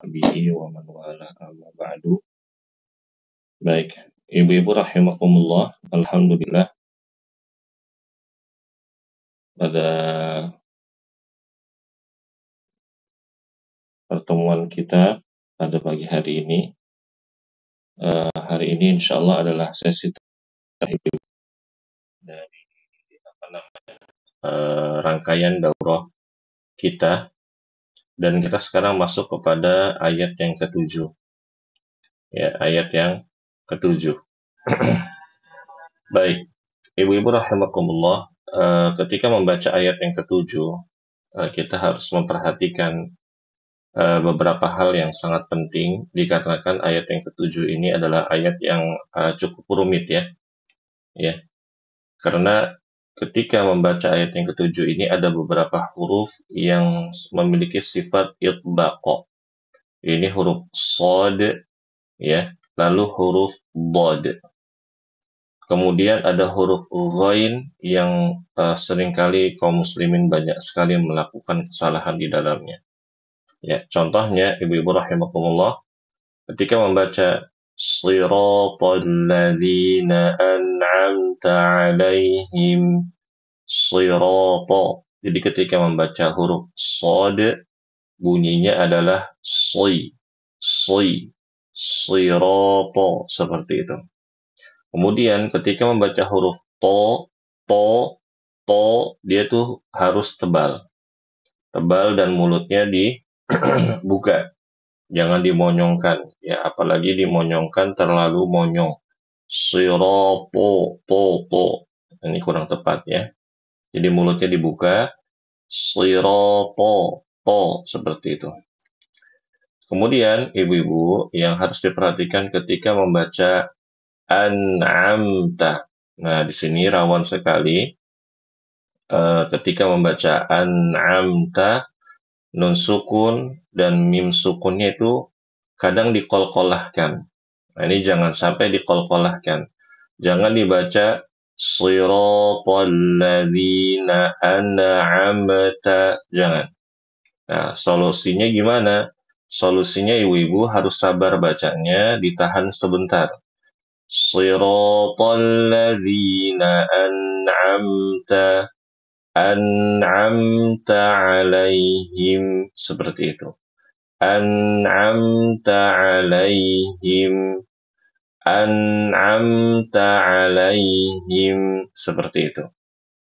bihi wa man wala amma ba'du. Baik, ibu-ibu rahimakumullah, alhamdulillah pada pertemuan kita pada pagi hari ini, insyaallah adalah sesi terakhir dari rangkaian daurah kita, dan kita sekarang masuk kepada ayat yang ketujuh. Ya, ayat yang ketujuh. Baik, ibu-ibu rahimakumullah, ketika membaca ayat yang ketujuh, kita harus memperhatikan beberapa hal yang sangat penting. Dikatakan ayat yang ketujuh ini adalah ayat yang cukup rumit ya. Karena ketika membaca ayat yang ketujuh ini ada beberapa huruf yang memiliki sifat itbaqa. Ini huruf shad, ya, lalu huruf dhad. Kemudian ada huruf ghain yang seringkali kaum muslimin banyak sekali melakukan kesalahan di dalamnya. Ya, contohnya ibu-ibu rahimakumullah, ketika membaca shiratal ladzina an'amta 'alaihim, shirata. Jadi ketika membaca huruf shad, bunyinya adalah shirata, seperti itu. Kemudian ketika membaca huruf to, dia tuh harus tebal dan mulutnya dibuka, jangan dimonyongkan, ya, apalagi dimonyongkan terlalu monyong. Sirapo, to, ini kurang tepat ya. Jadi mulutnya dibuka, sirapo, to, seperti itu. Kemudian ibu-ibu yang harus diperhatikan ketika membaca an'amta. Nah, di sini rawan sekali ketika membaca an'amta, nun sukun dan mim sukunnya itu kadang dikolkolahkan. Nah, ini jangan sampai dikolkolahkan. Jangan dibaca shiratal ladzina an'amta, jangan. Nah, solusinya gimana? Solusinya ibu-ibu harus sabar bacanya, ditahan sebentar. Shiratal ladzina an'amta alaihim, seperti itu. An'amta alaihim, seperti itu.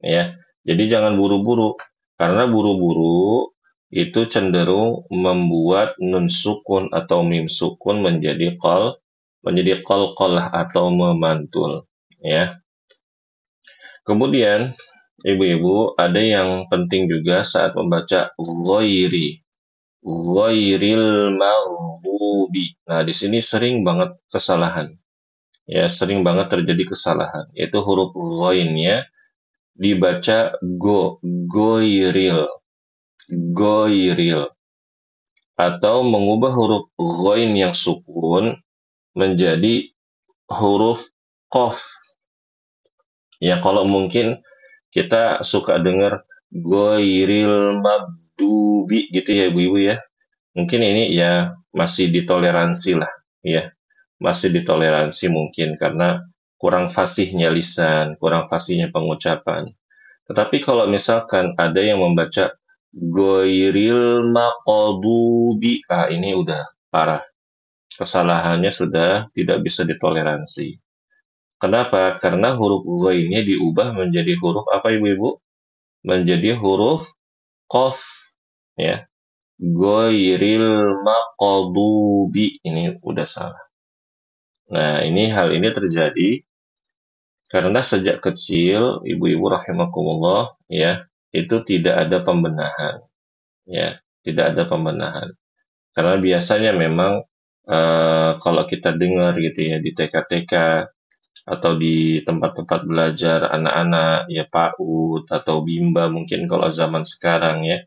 Ya. Jadi jangan buru-buru, karena buru-buru itu cenderung membuat nun sukun atau mim sukun menjadi qalqalah atau memantul, ya. Kemudian ibu-ibu, ada yang penting juga saat membaca ghairil maghdubi. Nah, di sini sering banget kesalahan. Ya, sering banget terjadi kesalahan. Yaitu huruf ghainnya dibaca ghairil. Atau mengubah huruf ghain yang sukun menjadi huruf qaf. Ya, kalau mungkin kita suka dengar ghairil maghdubi gitu ya ibu-ibu ya. Mungkin ini ya masih ditoleransi lah ya. Masih ditoleransi mungkin karena kurang fasihnya lisan, kurang fasihnya pengucapan. Tetapi kalau misalkan ada yang membaca ghairil maghdubi, ini udah parah. Kesalahannya sudah tidak bisa ditoleransi. Kenapa? Karena huruf ghainnya diubah menjadi huruf apa ibu-ibu? Menjadi huruf qaf, ya. Ghairil maghdubi, ini udah salah. Nah, hal ini terjadi karena sejak kecil ibu-ibu rahimakumullah ya, itu tidak ada pembenahan. Ya, tidak ada pembenahan. Karena biasanya memang kalau kita dengar gitu ya di TK-TK atau di tempat-tempat belajar anak-anak ya, PAUD atau Bimba mungkin kalau zaman sekarang ya,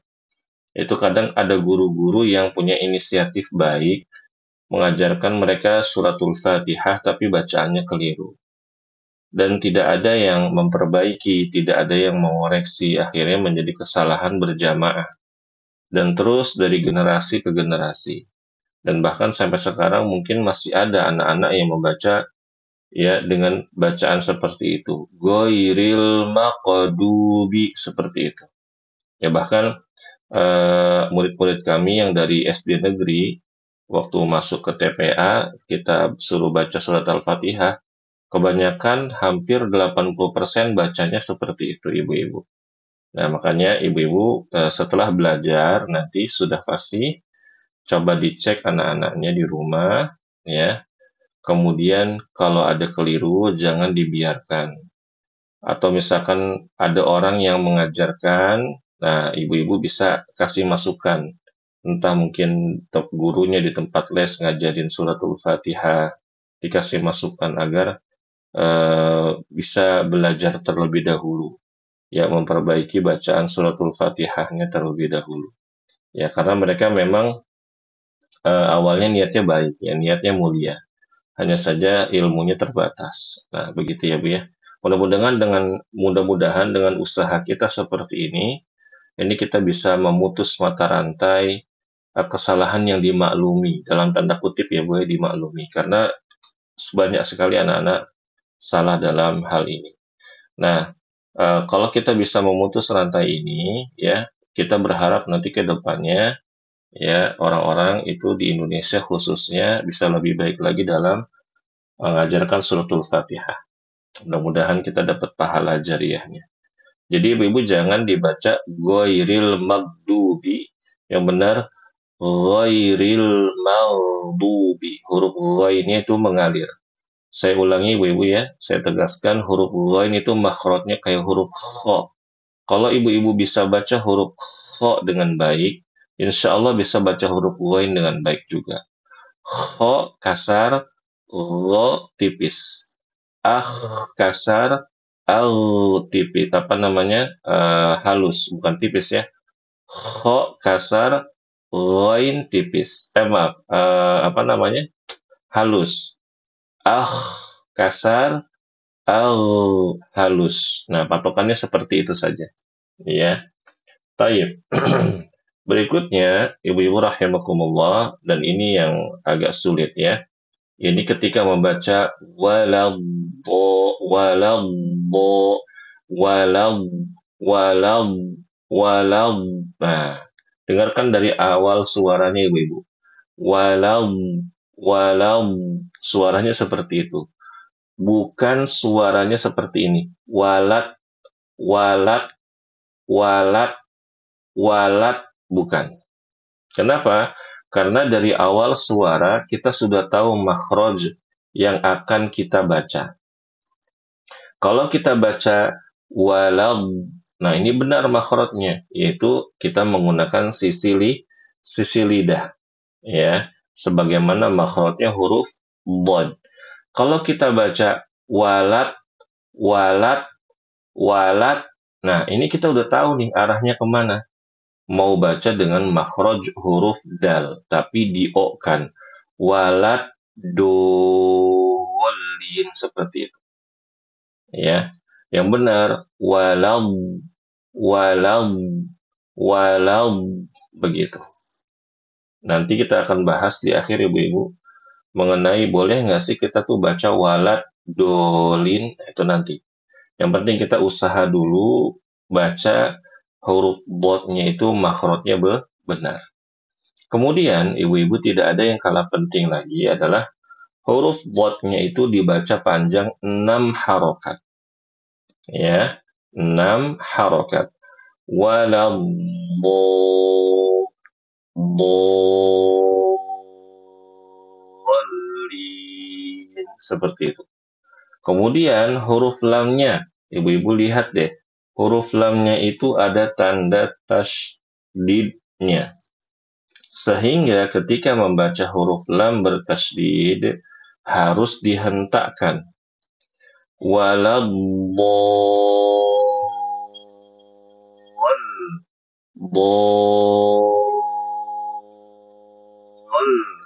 itu kadang ada guru-guru yang punya inisiatif baik mengajarkan mereka suratul Fatihah tapi bacaannya keliru. Dan tidak ada yang memperbaiki, tidak ada yang mengoreksi, akhirnya menjadi kesalahan berjamaah. Dan terus dari generasi ke generasi. Dan bahkan sampai sekarang mungkin masih ada anak-anak yang membaca ya dengan bacaan seperti itu. Ghairil maqdubi, seperti itu. Ya bahkan murid-murid kami yang dari SD negeri, waktu masuk ke TPA, kita suruh baca surat Al-Fatihah, kebanyakan hampir 80% bacanya seperti itu, ibu-ibu. Nah, makanya ibu-ibu setelah belajar nanti sudah pasti coba dicek anak-anaknya di rumah, ya. Kemudian kalau ada keliru jangan dibiarkan. Atau misalkan ada orang yang mengajarkan, nah ibu-ibu bisa kasih masukan. Entah mungkin gurunya di tempat les ngajarin suratul Fatihah, dikasih masukan agar bisa belajar terlebih dahulu. Ya, memperbaiki bacaan suratul Fatihahnya terlebih dahulu. Ya, karena mereka memang awalnya niatnya baik, ya, niatnya mulia. Hanya saja ilmunya terbatas. Nah, begitu ya, Bu ya. Mudah-mudahan dengan usaha kita seperti ini kita bisa memutus mata rantai kesalahan yang dimaklumi, dalam tanda kutip ya, Bu ya, dimaklumi. Karena banyak sekali anak-anak salah dalam hal ini. Nah, kalau kita bisa memutus rantai ini, ya, kita berharap nanti ke depannya, ya, orang-orang itu di Indonesia khususnya bisa lebih baik lagi dalam mengajarkan suratul Fatihah. Mudah-mudahan kita dapat pahala jariahnya. Jadi ibu-ibu jangan dibaca ghairil magdubi. Yang benar ghairil maghdubi. Huruf ghainnya itu mengalir. Saya ulangi ibu-ibu ya, saya tegaskan huruf ghain itu makhrajnya kayak huruf kha. Kalau ibu-ibu bisa baca huruf kha dengan baik, insya Allah bisa baca huruf ghain dengan baik juga. Kha kasar, gha tipis. Ah kasar, al tipis. Apa namanya? Halus, bukan tipis ya. Kha kasar, ghain tipis. Maaf, apa namanya? Halus. Ah kasar, al halus. Nah, patokannya seperti itu saja. Ya. Taib. Berikutnya, ibu-ibu rahimakumullah, dan ini yang agak sulit ya. Ini ketika membaca waladdo, waladdo, walad, walad, walad. Nah, dengarkan dari awal suaranya ibu-ibu. Walad, walad. Suaranya seperti itu. Bukan suaranya seperti ini. Walad, walad, walad, walad. Bukan. Kenapa? Karena dari awal suara kita sudah tahu makhraj yang akan kita baca. Kalau kita baca walad, nah ini benar makhrajnya, yaitu kita menggunakan sisi lidah, ya, sebagaimana makhrajnya huruf dhad. Kalau kita baca walad, walad, walad, nah ini kita udah tahu nih arahnya kemana. Mau baca dengan makhraj huruf dal, tapi di-o-kan. Walad dolin, seperti itu. Ya, yang benar walad, walad, walad, begitu. Nanti kita akan bahas di akhir ibu-ibu mengenai boleh nggak sih kita tuh baca walad dolin, itu nanti. Yang penting kita usaha dulu baca huruf dot-nya itu makhrajnya benar. Kemudian ibu-ibu tidak ada yang kalah penting lagi adalah huruf dot-nya itu dibaca panjang 6 harokat. Ya, 6 harokat. Waladh seperti itu. Kemudian huruf lamnya, ibu-ibu lihat deh, huruf lamnya itu ada tanda tasydidnya. Sehingga ketika membaca huruf lam bertasydid harus dihentakkan.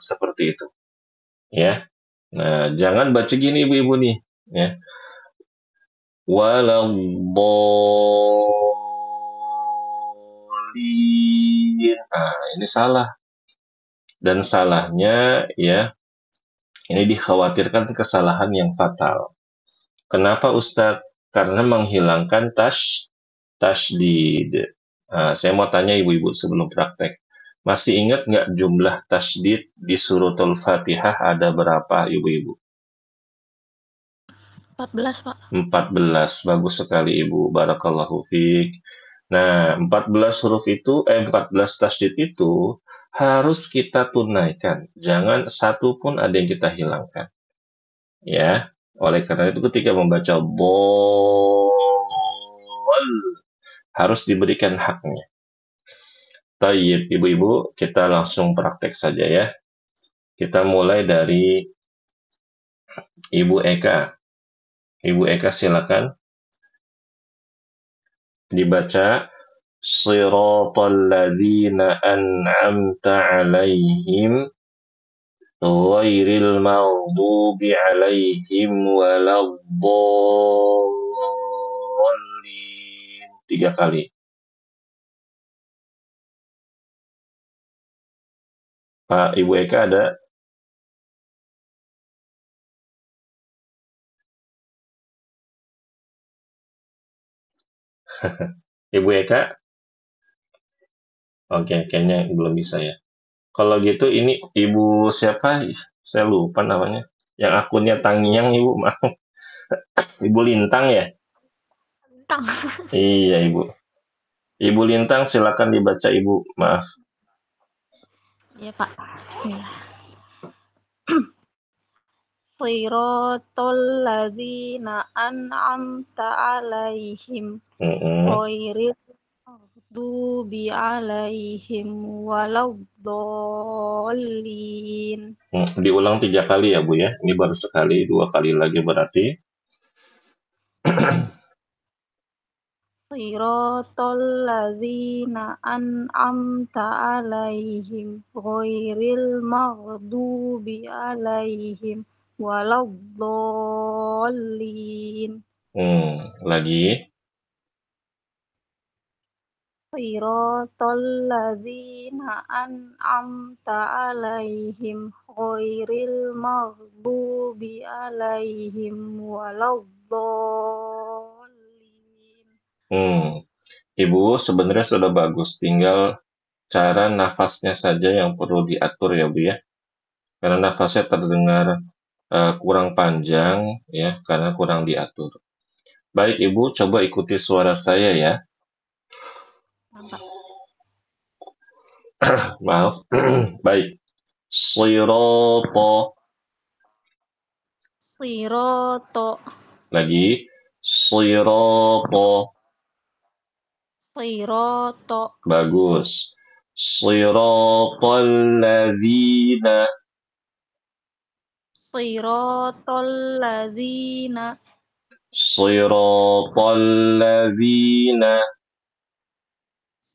Seperti itu. Ya. Nah, jangan baca gini ibu-ibu nih, ya. Waladhdallin. Nah, ini salah. Dan salahnya ya, ini dikhawatirkan kesalahan yang fatal. Kenapa Ustadz? Karena menghilangkan tasdid. Nah, saya mau tanya ibu-ibu sebelum praktek. Masih ingat nggak jumlah tasdid di suratul Fatihah ada berapa ibu-ibu? 14, Pak. 14. Bagus sekali Ibu. Barakallahu fiik. Nah, 14 huruf itu, 14 tasdid itu harus kita tunaikan. Jangan satu pun ada yang kita hilangkan. Ya, oleh karena itu ketika membaca bol harus diberikan haknya. Tayyib, ibu-ibu, kita langsung praktek saja ya. Kita mulai dari Ibu Eka. Ibu Eka silakan dibaca Siratal ladzina an'amta 'alaihim ghairil maghdubi 'alaihim waladdallin. 3 kali. Pak Ibu Eka ada? Ibu Eka? Oke, kayaknya belum bisa ya. Kalau gitu ini Ibu siapa? Saya lupa namanya. Yang akunnya Tangyang Ibu, maaf. Ibu Lintang ya? Tentang. Iya Ibu. Ibu Lintang silakan dibaca Ibu, maaf. Iya, Pak. Bismillah. Siratal ladzina an'amta 'alaihim Mm-mm. ghairil maghdubi 'alaihim waladdallin. Diulang 3 kali ya Bu ya. Ini baru sekali, 2 kali lagi berarti. Siratal ladzina an'amta 'alaihim ghairil maghdubi 'alaihim waladdallin. Lagi. Siratal ladzina an'amta 'alaihim ghairil maghdubi 'alaihim waladdallin. Ibu sebenarnya sudah bagus, tinggal cara nafasnya saja yang perlu diatur ya Bu ya. Karena nafasnya terdengar kurang panjang ya, karena kurang diatur. Baik Ibu, coba ikuti suara saya ya. Mantap. Maaf. Baik. Sirata. Sirato, Lagi. Sirata. sirato, Bagus. Siratal ladzina. siratal ladzina, Siratal ladzina.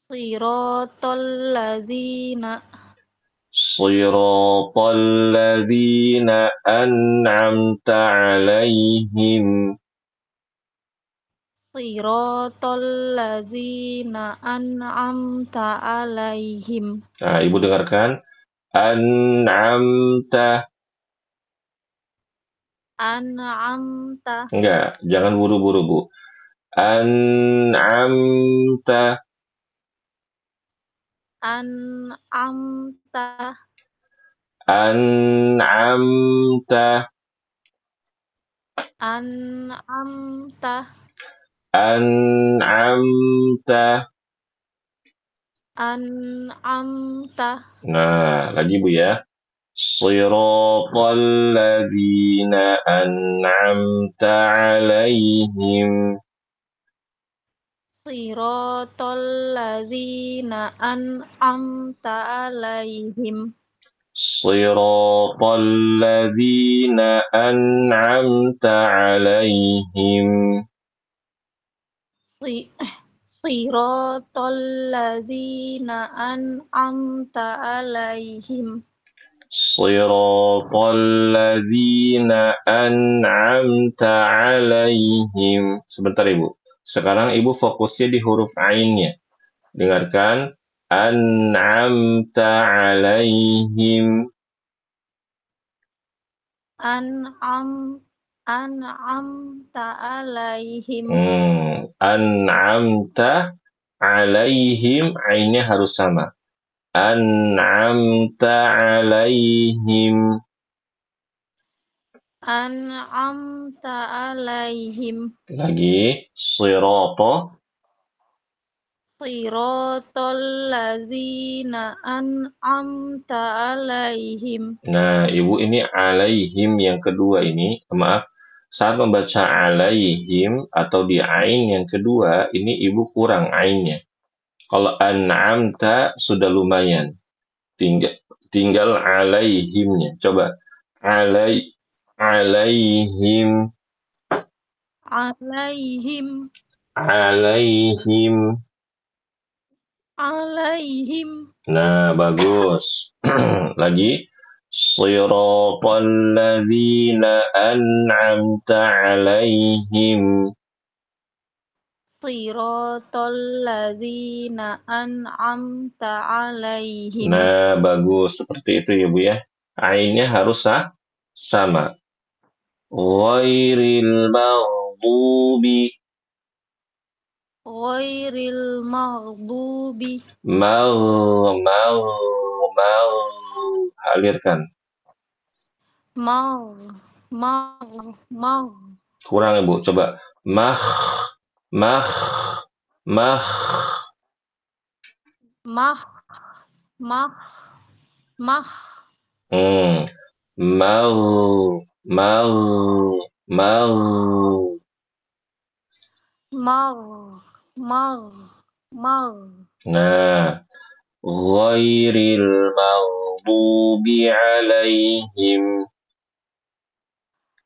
siratal ladzina, Siratal ladzina an'amta 'alaihim. siratal ladzina an'amta 'alaihim. Nah, Ibu dengarkan. An'amta. An'amta, Enggak, jangan buru-buru, Bu. An'amta. an'amta, An'amta. an'amta, An'amta. an'amta, Nah, lagi Bu ya. Siratal ladzina an'amta 'alaihim. siratal ladzina an'amta 'alaihim. Siratal ladzina an'amta 'alaihim. Siratal ladzina an'amta 'alaihim. Siratal ladzina an'amta 'alaihim. Sebentar Ibu. Sekarang Ibu fokusnya di huruf ainnya. Dengarkan. an'amta 'alaihim. An'amta alaihim. An'amta 'alaihim, ainnya harus sama. An'amta 'alaihim. An'amta alaihim. Lagi, sirata. Siratal ladzina an'amta alaihim. Nah, Ibu ini alaihim yang kedua ini, maaf, saat membaca alaihim atau di ain yang kedua, ini Ibu kurang ainnya. Kalau an'amta sudah lumayan. Tinggal alaihimnya. Coba alaihim. Alaihim. Alaihim. Alaihim. Nah, bagus. Lagi. Siratal ladzina an'amta 'alaihim. Siratal ladzina an'amta alaihim. Nah, bagus. Seperti itu ya, Bu ya. Ainnya harus sama. Ghairil maghdubi. Ghairil maghdubi. Halirkan. Mag. Kurang ya, Bu. Coba. Mah. Mah. Nah, ghairil maghdubi 'alaihim.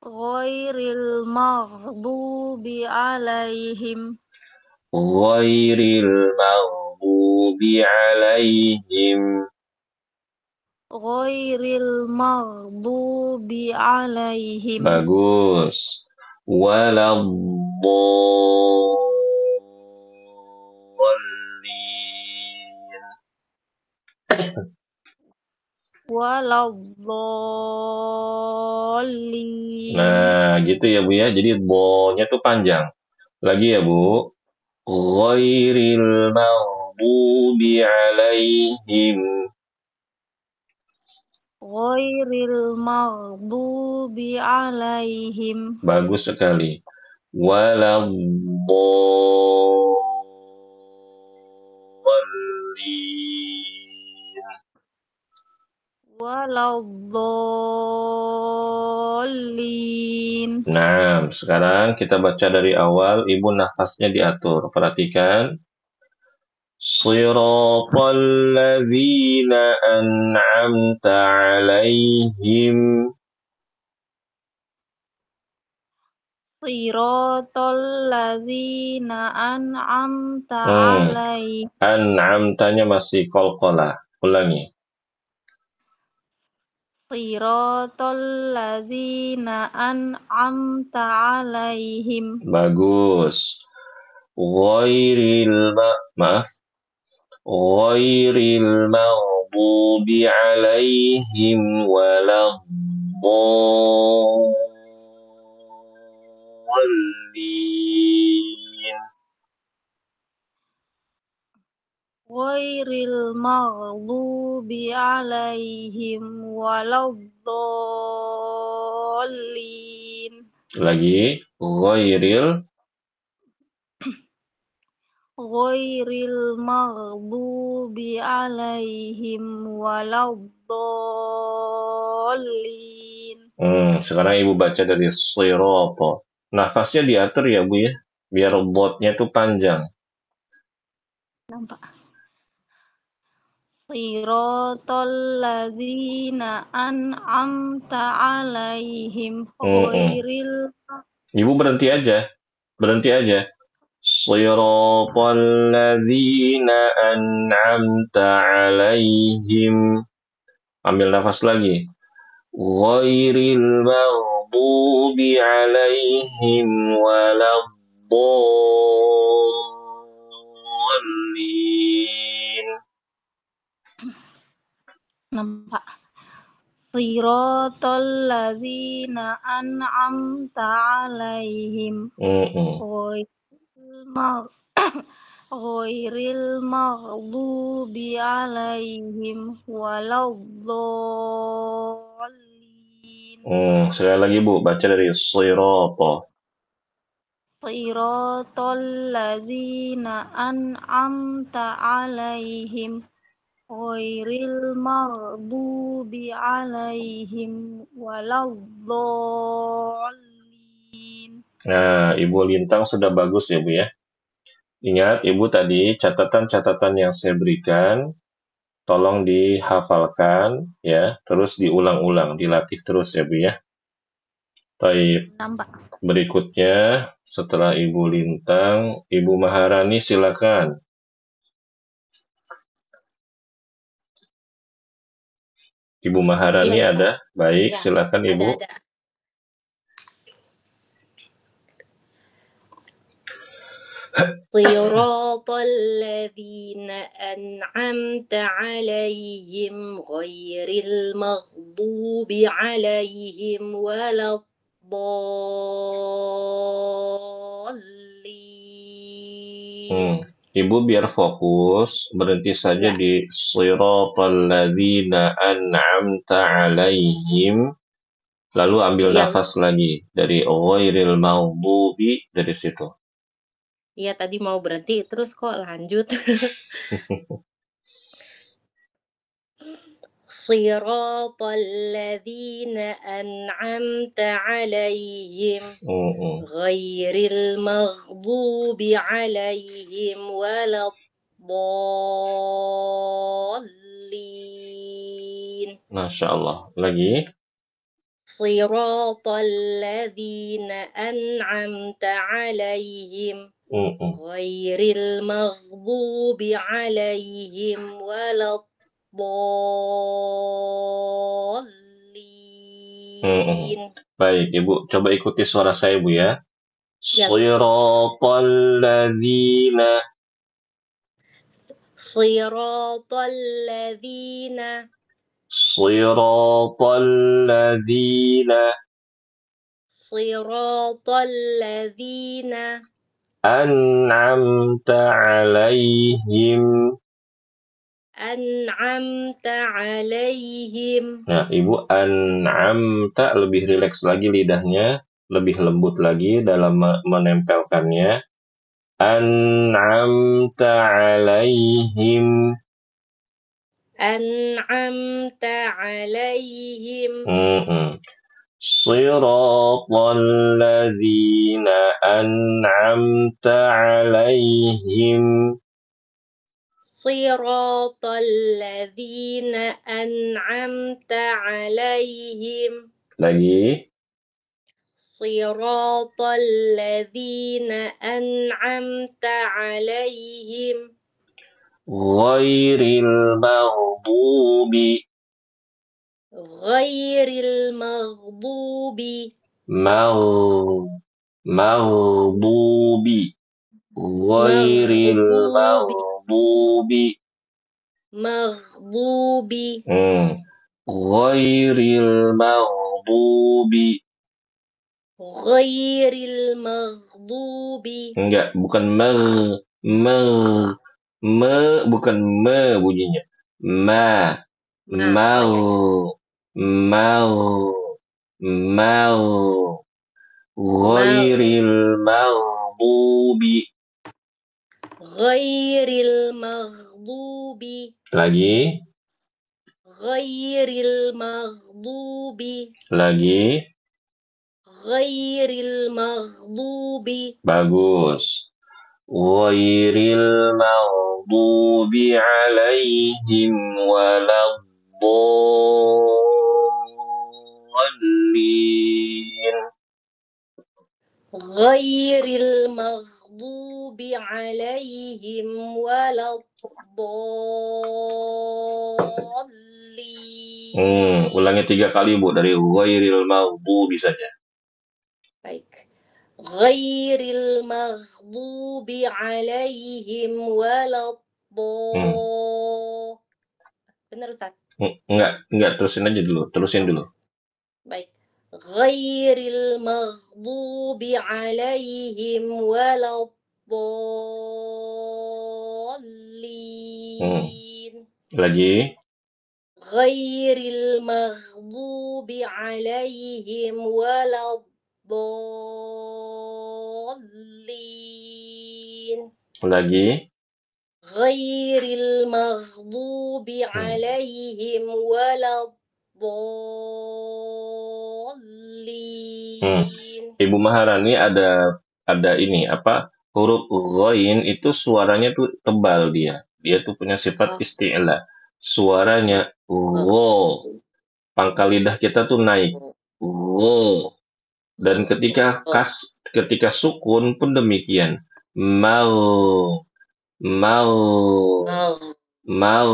Ghairil maghdubi alaihim. Ghairil maghdubi 'alaihim. Ghairil maghdubi alaihim. Bagus. Waladdallin. Nah, gitu ya, Bu ya. Jadi bo-nya tuh panjang. Lagi ya, Bu. Ghairil maghdubi 'alaihim. Ghairil maghdubi alaihim. Bagus sekali. Waladdallin. Nah, sekarang kita baca dari awal, Ibu nafasnya diatur. Perhatikan. Siratal ladzina an'amta 'alaihim. Siratal ladzina an'amta alaihim. An'amtanya masih qalqalah. Ulangi. Siratal ladzina an'amta alaihim. Bagus. Maaf. Ghairil maghdubi 'alaihim waladdallin. Ghairil maghdubi alaihim waladdallin. Lagi. Ghairil maghdubi alaihim waladdallin. Sekarang Ibu baca dari sirata. Nafasnya diatur ya, Bu ya. Biar botnya tuh panjang. Nampak. Siratal ladzina an'amta alaihim ghairil. Ibu berhenti aja. Siratal ladzina an'amta 'alaihim. Ambil nafas lagi. Ghairil maghdubi 'alaihim waladdallin. Nampak. Siratal ladzina an'amta 'alaihim ghairil maghdubi 'alaihim waladdallin. Sekali lagi Bu, baca dari sirata. Siratal ladzina an'amta 'alaihim ghairil maghdubi 'alaihim waladdallin. Nah, Ibu Lintang sudah bagus ya Bu ya. Ingat Ibu tadi catatan-catatan yang saya berikan, tolong dihafalkan ya, terus diulang-ulang, dilatih terus ya Bu ya. Baik, Nampak. berikutnya setelah Ibu Lintang, Ibu Maharani silakan. Ibu Maharani Iya, ada? Baik, Ya, silakan Ibu. ada. Siratal ladzina an'amta 'alaihim ghairil maghdubi 'alaihim waladdallin. Ibu biar fokus, berhenti saja Ya. di siratal ladzina an'amta 'alaihim. Lalu ambil Yang nafas lagi dari ghairil maghdubi dari situ. Iya, tadi mau berhenti terus kok lanjut. Siratal ladzina an'amta 'alaihim ghairil maghdubi 'alaihim waladdallin. Masya Allah. Lagi. Siratal ladzina an'amta 'alaihim ghairil maghdubi 'alaihim waladdallin. Baik, Ibu coba ikuti suara saya Bu ya. Siratal ladzina. Siratal ladzina. Siratal ladzina. Siratal ladzina an'amta 'alaihim. An'amta 'alaihim. Nah, Ibu an'amta lebih rileks lagi lidahnya, lebih lembut lagi dalam menempelkannya. An'amta 'alaihim. An'amta 'alaihim. Siratal ladzina an'amta 'alaihim. Siratal ladzina an'amta 'alaihim. Lagi. Siratal ladzina an'amta 'alaihim. Ghairil maghdubi. Ghairil maghdubi. Maghdubi. Ghairil maghdubi. Maghdubi. Ghairil maghdubi. Ghairil maghdubi. Enggak, bukan bukan bunyinya. Ghairil maghdubi. Ghairil maghdubi. Lagi. Ghairil maghdubi. Lagi. Ghairil maghdubi. Bagus. Ghairil maghdubi 'alaihim waladdallin. Ghairil maghdubi 'alaihim waladdallin. Ulangi 3 kali Bu dari ghairil maghdubi saja. Baik. Ghairil maghdubi 'alaihim waladdallin. Benar Ustaz? Enggak, terusin aja dulu, terusin dulu. Baik. Ghairil maghdubi alaihim waladdallin. Lagi. Ghairil maghdubi alaihim waladdallin. Lagi. Ghairil maghdubi alaihim waladdallin. Ibu Maharani ada ini apa? Huruf ghain itu suaranya tuh tebal dia. Dia tuh punya sifat isti'la. Suaranya gho. Pangkal lidah kita tuh naik. Gho. Dan ketika sukun pun demikian. Mau. Mau. Mau.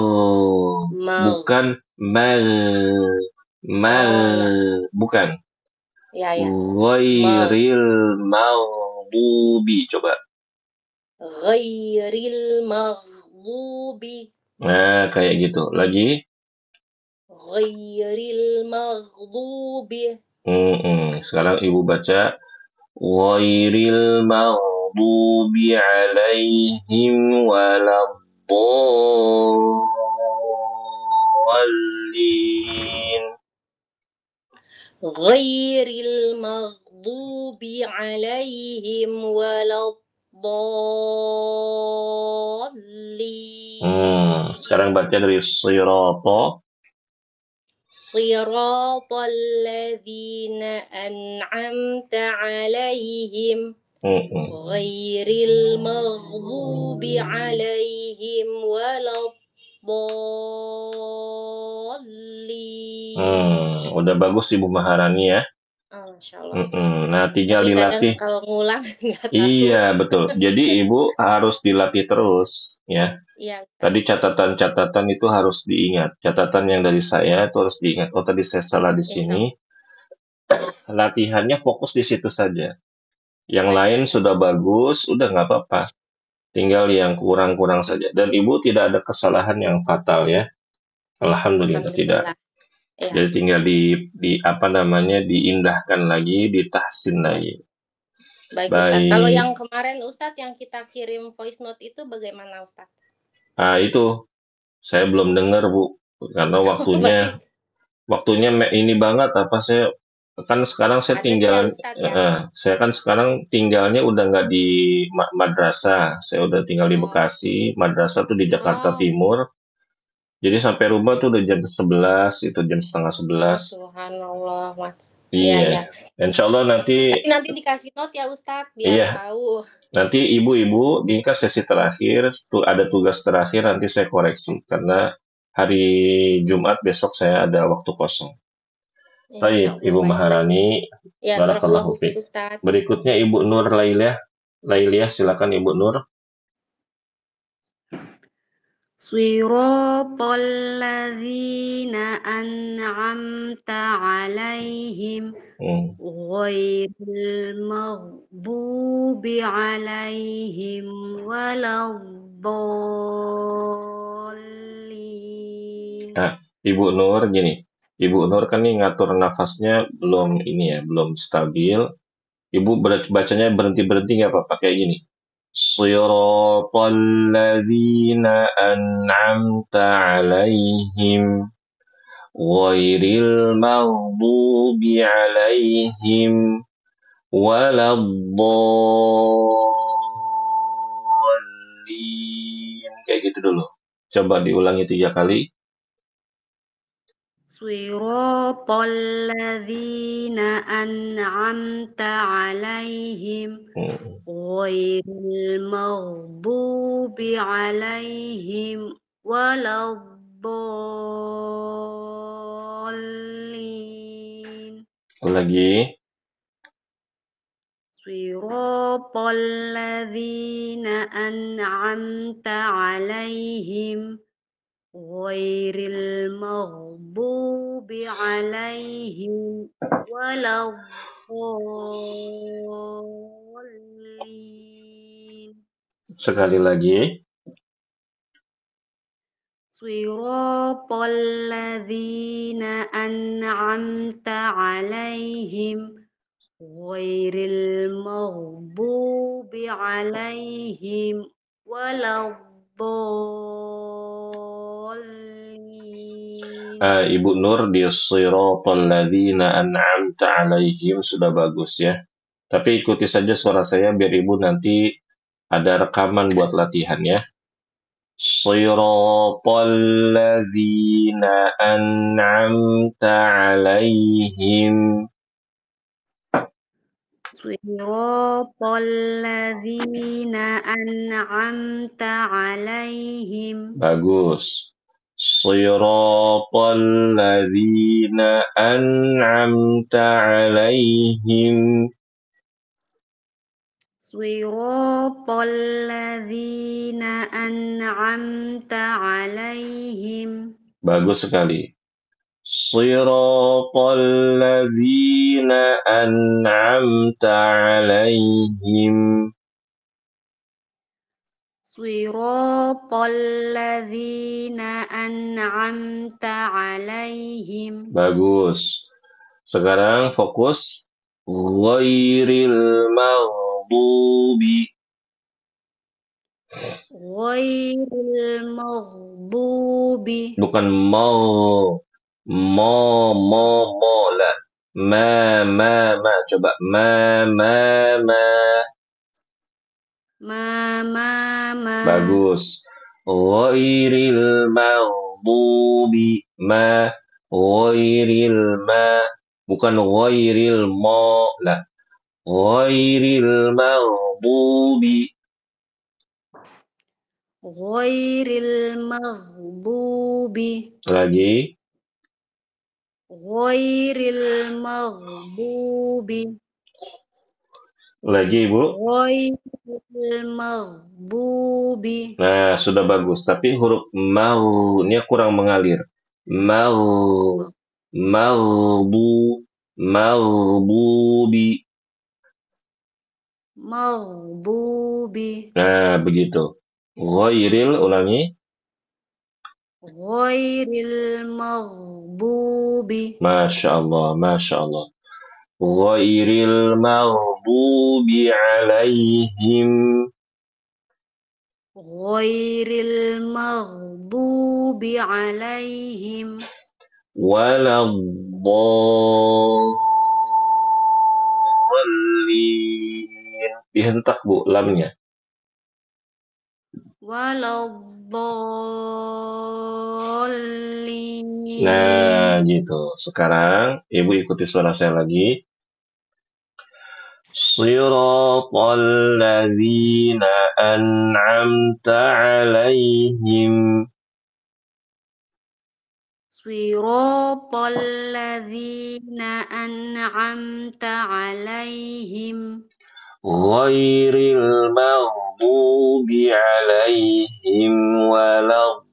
Bukan mal. Mal. Bukan. Ya. Ghairil maghdubi. Coba. Ghairil maghdubi. Nah, kayak gitu. Lagi. Ghairil maghdubi. Sekarang Ibu baca. Ghairil maghdubi alaihim waladdallin. Ghairil maghdubi alaihim waladdallin. Sekarang baca dari sirata. Siratal ladzina an'amta alaihim ghairil maghdubi alaihim waladdallin. Udah bagus Ibu Maharani ya. Masya Allah. Nah, tinggal Tapi dilatih. Kalau ngulang nggak tahu. Iya, betul. Jadi Ibu harus dilatih terus ya. Iya. Tadi catatan-catatan itu harus diingat. Catatan yang dari saya itu harus diingat. Oh, tadi saya salah di sini. Latihannya fokus di situ saja. Yang lain sudah bagus, udah nggak apa-apa. Tinggal yang kurang-kurang saja. Dan Ibu tidak ada kesalahan yang fatal ya. Alhamdulillah tidak. Ya. Jadi tinggal diindahkan lagi, ditahsin lagi. Baik, Ustadz. Kalau yang kemarin Ustadz yang kita kirim voice note itu bagaimana Ustadz? Itu saya belum dengar Bu, karena waktunya ini banget apa saya kan sekarang saya saya kan sekarang tinggalnya udah nggak di madrasah, saya udah tinggal di Bekasi, madrasah tuh di Jakarta Timur. Jadi sampai rumah tuh udah jam 11, itu jam setengah 11. Subhanallah, Mas. Iya. Insya Allah nanti dikasih note ya Ustadz biar tahu. Nanti ibu-ibu ini kan sesi terakhir, ada tugas terakhir nanti saya koreksi karena hari Jumat besok saya ada waktu kosong. Baik, Ibu Maharani. Ya, barakallahu fiik Ustadz. Berikutnya Ibu Nur Lailiah, silakan Ibu Nur. Siratal ladzina an'amta 'alaihim ghairil maghdubi 'alaihim waladdallin. Ibu Nur gini. Ibu Nur kan nih ngatur nafasnya belum stabil. Ibu bacanya berhenti nggak apa-apa kayak gini. Siratal ladzina an'amta 'alaihim ghairil maghdubi 'alaihim waladdallin. Kayak gitu dulu. Coba diulangi 3 kali. Siratal ladzina an'amta 'alaihim ghairil maghdubi 'alaihim waladdallin. Lagi. Siratal ladzina an'amta 'alaihim ghairil maghdubi 'alaihim waladdallin. Sekali lagi. Siratal ladzina an'amta 'alaihim ghairil maghdubi 'alaihim waladdallin. Ibu Nur di siratal ladzina an'amta 'alaihim sudah bagus ya. Tapi ikuti saja suara saya biar Ibu nanti ada rekaman buat latihan ya. Siratal ladzina an'amta 'alaihim. Siratal ladzina an'amta 'alaihim. Bagus. Siratal ladzina an'amta 'alaihim. Siratal ladzina an'amta 'alaihim. Bagus sekali. Siratal ladzina an'amta 'alaihim. Siratal ladzina an'amta 'alaihim. Bagus. Sekarang fokus. Ghairil maghdubi. Ghairil maghdubi. Bukan mau. Mo la. Ma. Coba. Ma. Ma. Bagus. Ghairil maghdubi. Ghairil ma. Bukan ghairil mo la. Ghairil maghdubi. Ghairil maghdubi. Lagi. Ghairil maghdubi. Lagi, Ibu. Ghairil maghdubi. Nah, sudah bagus. Tapi huruf mau-nya kurang mengalir. Maghdubi. Maghdubi. Nah, begitu. Ghairil, ulangi. Ghairil maghdubi. Masya Allah. Ghairil maghdubi alaihim. Ghairil maghdubi alaihim. Waladdallin. Dihentak, Bu, lamnya. Waladdallin. Nah, gitu. Sekarang Ibu ikuti suara saya lagi. Siratal ladzina an'amta 'alaihim. Siratal ladzina an'amta 'alaihim. Ghairil maghdubi 'alaihim waladdallin.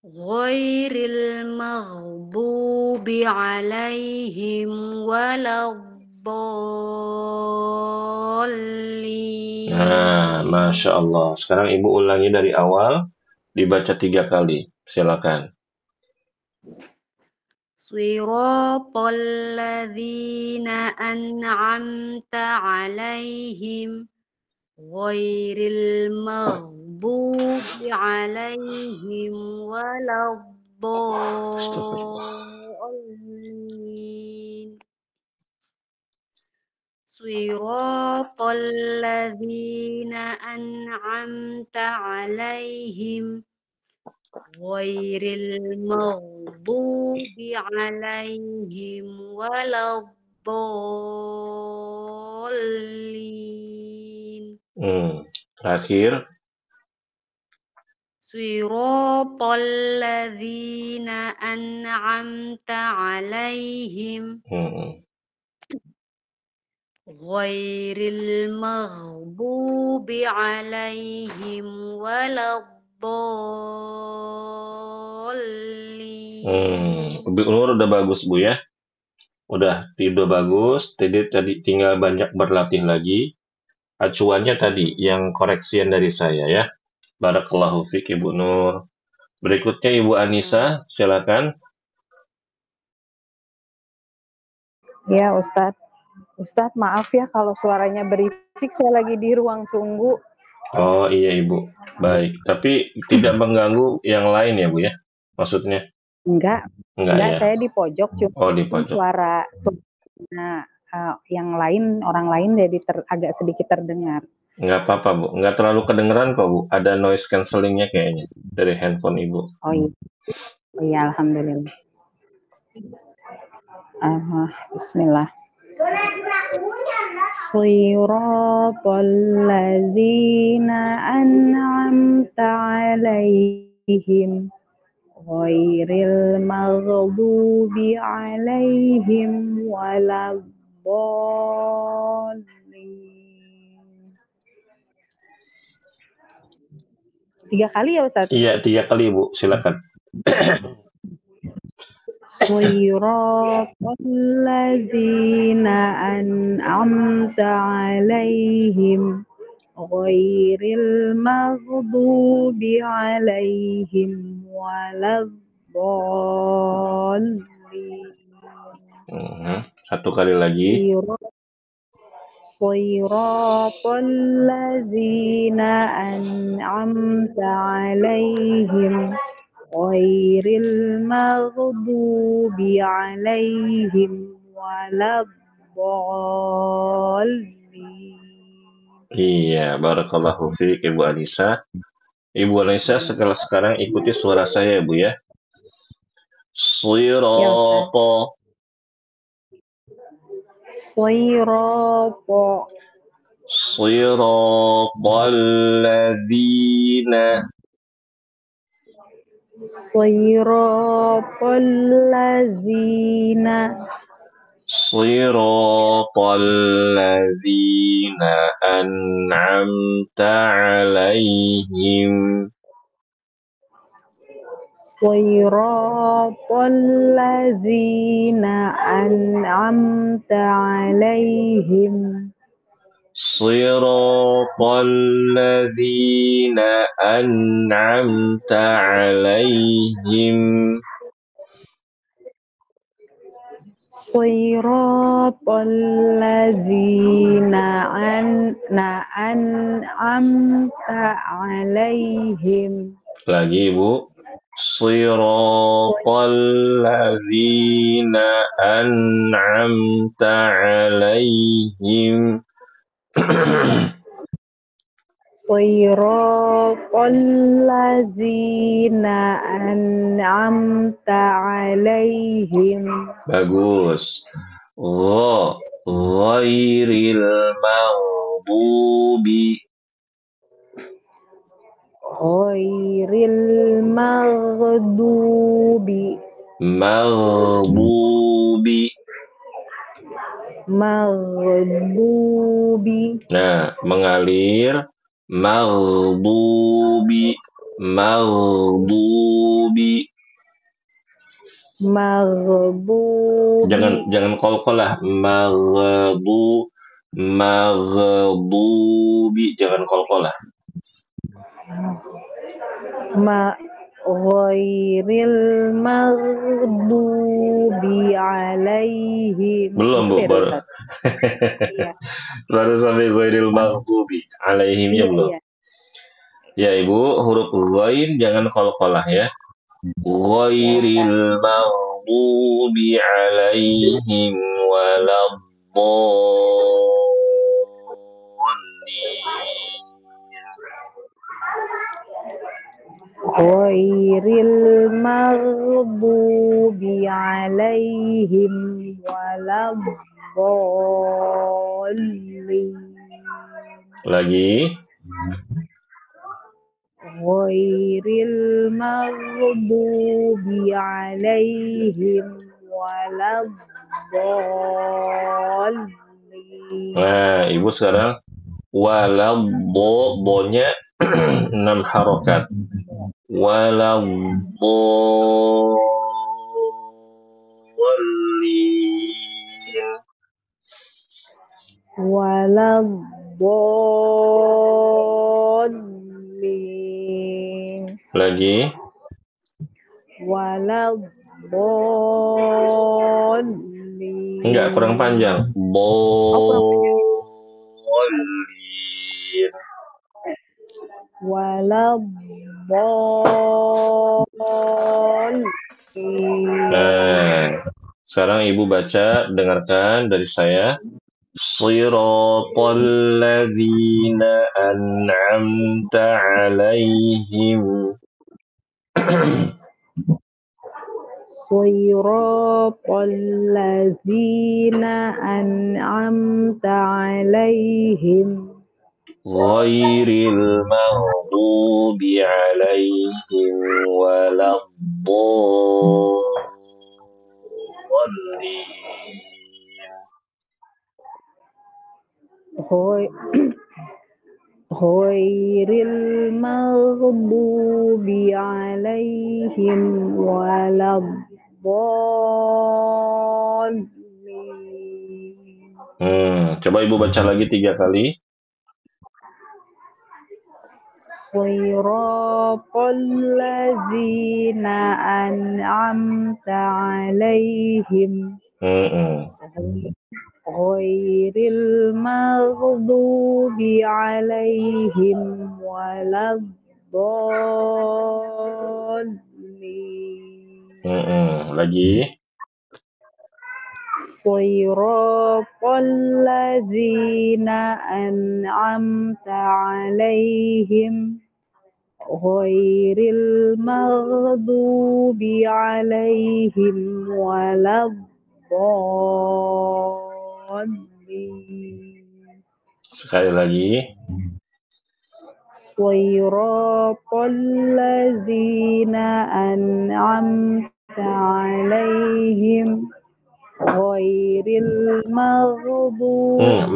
Ghairil maghdubi 'alaihim waladdallin. Nah, Masya Allah. Sekarang Ibu ulangi dari awal, dibaca 3 kali. Silakan. Siratal ladzina an'amta 'alaihim ghairil maghdubi 'alaihim waladdallin. Siratal ladzina an'amta 'alaihim ghairil maghdubi 'alaihim waladdallin. Terakhir. Siratal ladzina an'amta 'alaihim ghairil maghdubi 'alaihim waladdallin. Bu Nur udah bagus, Bu ya. Udah tidur bagus, tadi tinggal banyak berlatih lagi. Acuannya tadi yang koreksian dari saya ya. Barakallahu fiik Ibu Nur. Berikutnya Ibu Anissa, silakan. Ya Ustadz. Ustadz maaf ya kalau suaranya berisik, saya lagi di ruang tunggu. Oh iya Ibu, baik. Tapi tidak mengganggu yang lain ya Bu ya? Maksudnya? Enggak ya? saya di pojok, cuma Oh di pojok. suara yang lain, orang lain jadi agak sedikit terdengar. Nggak apa-apa Bu, nggak terlalu kedengeran kok Bu. Ada noise cancellingnya kayaknya dari handphone Ibu. Oh iya, alhamdulillah. Bismillah. Shiratal ladzina an'amta 'alaihim ghairil maghdubi 'alaihim waladdallin. 3 kali ya Ustaz? Iya 3 kali Bu, silakan. Shiratal ladzina an'amta 'alaihim ghairil maghdubi 'alaihim waladdallin. Satu kali lagi. Shiratal ladzina an'amta 'alaihim ghairil maghdubi 'alaihim waladdallin. Iya, barakallahu fiik Ibu Anissa. Ibu Anissa sekarang ikuti suara saya Bu ya. Shiratal. Shiratal ladzina. Shiratal ladzina. Shiratal ladzina an'amta 'alaihim. Shiratal ladzina an'amta 'alaihim. Shiratal ladzina an'amta 'alaihim. Shiratal ladzina an'amta 'alaihim. Lagi Bu. Shiratal ladzina an'amta 'alaihim. Shiratal ladzina an'amta 'alaihim. Bagus. Ghairil maghdubi. Ghairil maghdubi. Maghdubi. Nah, mengalir. Maghdubi. Jangan qalqalah. Maghdubi. Jangan qalqalah. Ghairil maghdubi 'alaihim. Belum Bu, baru. Baru sampai ghairil maghdubi 'alaihimnya belum. Ya Ibu, huruf ghain jangan qalqalah ya. Ghairil maghdubi 'alaihim waladdallin. Ghairil maghdubi 'alaihim waladdallin. Lagi. Ghairil maghdubi 'alaihim waladdallin. Nah, Ibu sekarang waladdo-nya 6 harokat. Waladallin. Waladhdallin. Lagi. Waladhdallin. Enggak, kurang panjang. Dallin. Waladhdallin. Nah, sekarang Ibu baca, dengarkan dari saya. Shiratal ladzina an'amta 'alaihim. Shiratal ladzina an'amta 'alaihim Ghairil maghdubi 'alaihim waladdallin. ghairil maghdubi 'alaihim waladdallin. Coba Ibu baca lagi 3 kali. Shiratal ladzina an'amta 'alaihim ghairil maghdubi 'alaihim waladdallin. Lagi. Shiratal ladzina an'amta 'alaihim ghairil maghdubi 'alaihim waladdallin. Sekali lagi. Shiratal ladzina an'amta 'alaihim ghairil maghdubi.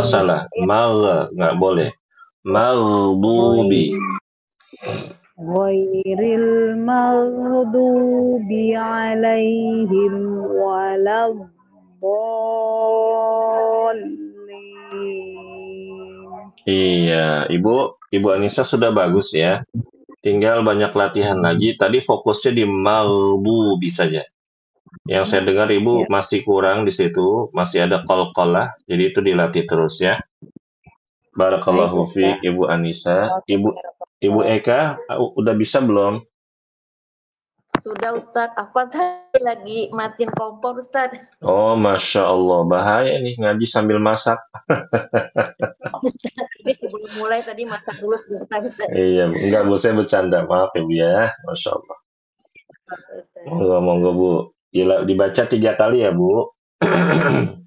Salah. Nggak boleh. Maghdubi. Ghairil maghdubi 'alaihim waladdallin. Iya, Ibu Anissa sudah bagus ya. Tinggal banyak latihan lagi. Tadi fokusnya di maghdubi saja. Yang saya dengar Ibu masih kurang di situ, masih ada qalqalah. Jadi itu dilatih terus ya. Barakallahu fiik Ibu Anissa. Ibu Eka udah bisa belum? Sudah Ustadz, Afwan tadi lagi matiin kompor Ustadz. Oh, Masya Allah, bahaya nih ngaji sambil masak. Ini sebelum mulai tadi masak dulu sebentar Ustadz. Iya, enggak Bu, saya bercanda, maaf ya Bu ya, Masya Allah. Monggo Bu, dibaca 3 kali ya Bu.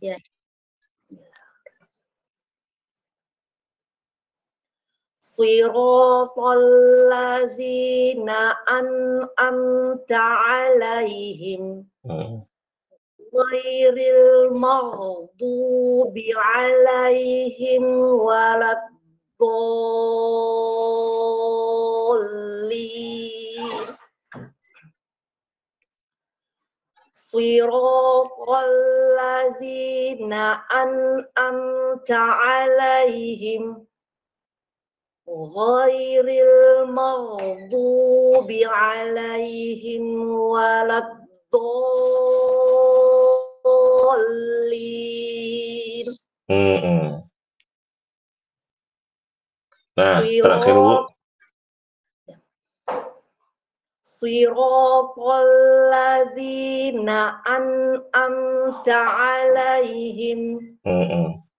Ya. Shiratal ladzina an'amta 'alaihim ghairil maghdubi 'alaihim waladdallin. Shiratal ladzina an'amta 'alaihim ghairil maghdubi 'alaihim waladdallin. Nah, terakhir Bu. Shiratal ladzina an'amta 'alaihim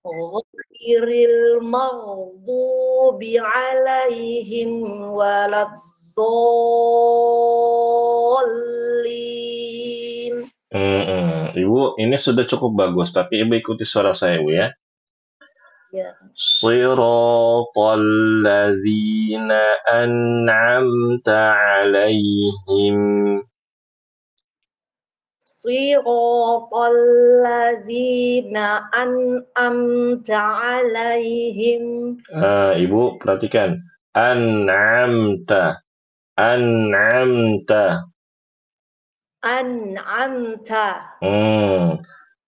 ghairil maghdubi 'alaihim waladdallin. Ibu, ini sudah cukup bagus, tapi Ibu ikuti suara saya Bu ya. Ya. Shiratal ladzina an'amta 'alaihim. Shiratal ladzina an'amta 'alaihim. Ibu perhatikan. An'amta.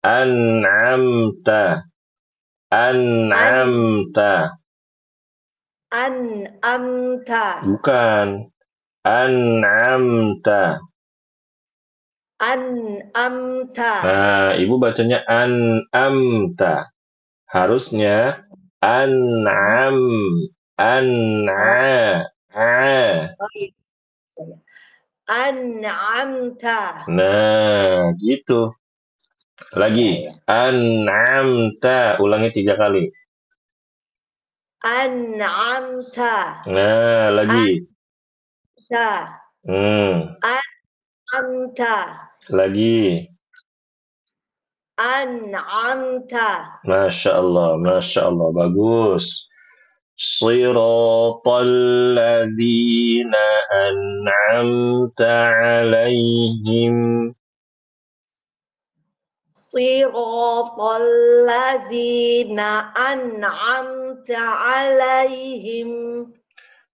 An'amta. An'amta. An'amta. Bukan. An'amta. An'amta. Nah, ibu bacanya an'amta. Harusnya an'am. An'a. Oh, iya. An'amta. Nah, gitu. Lagi. Ya, ya. An'amta. Ulangi 3 kali. An'amta. Nah, lagi. Ta. An'amta. Lagi. An'amta. Masya Allah, Masya Allah. Bagus. Siratal ladzina an'amta alaihim. Siratal ladzina an'amta alaihim.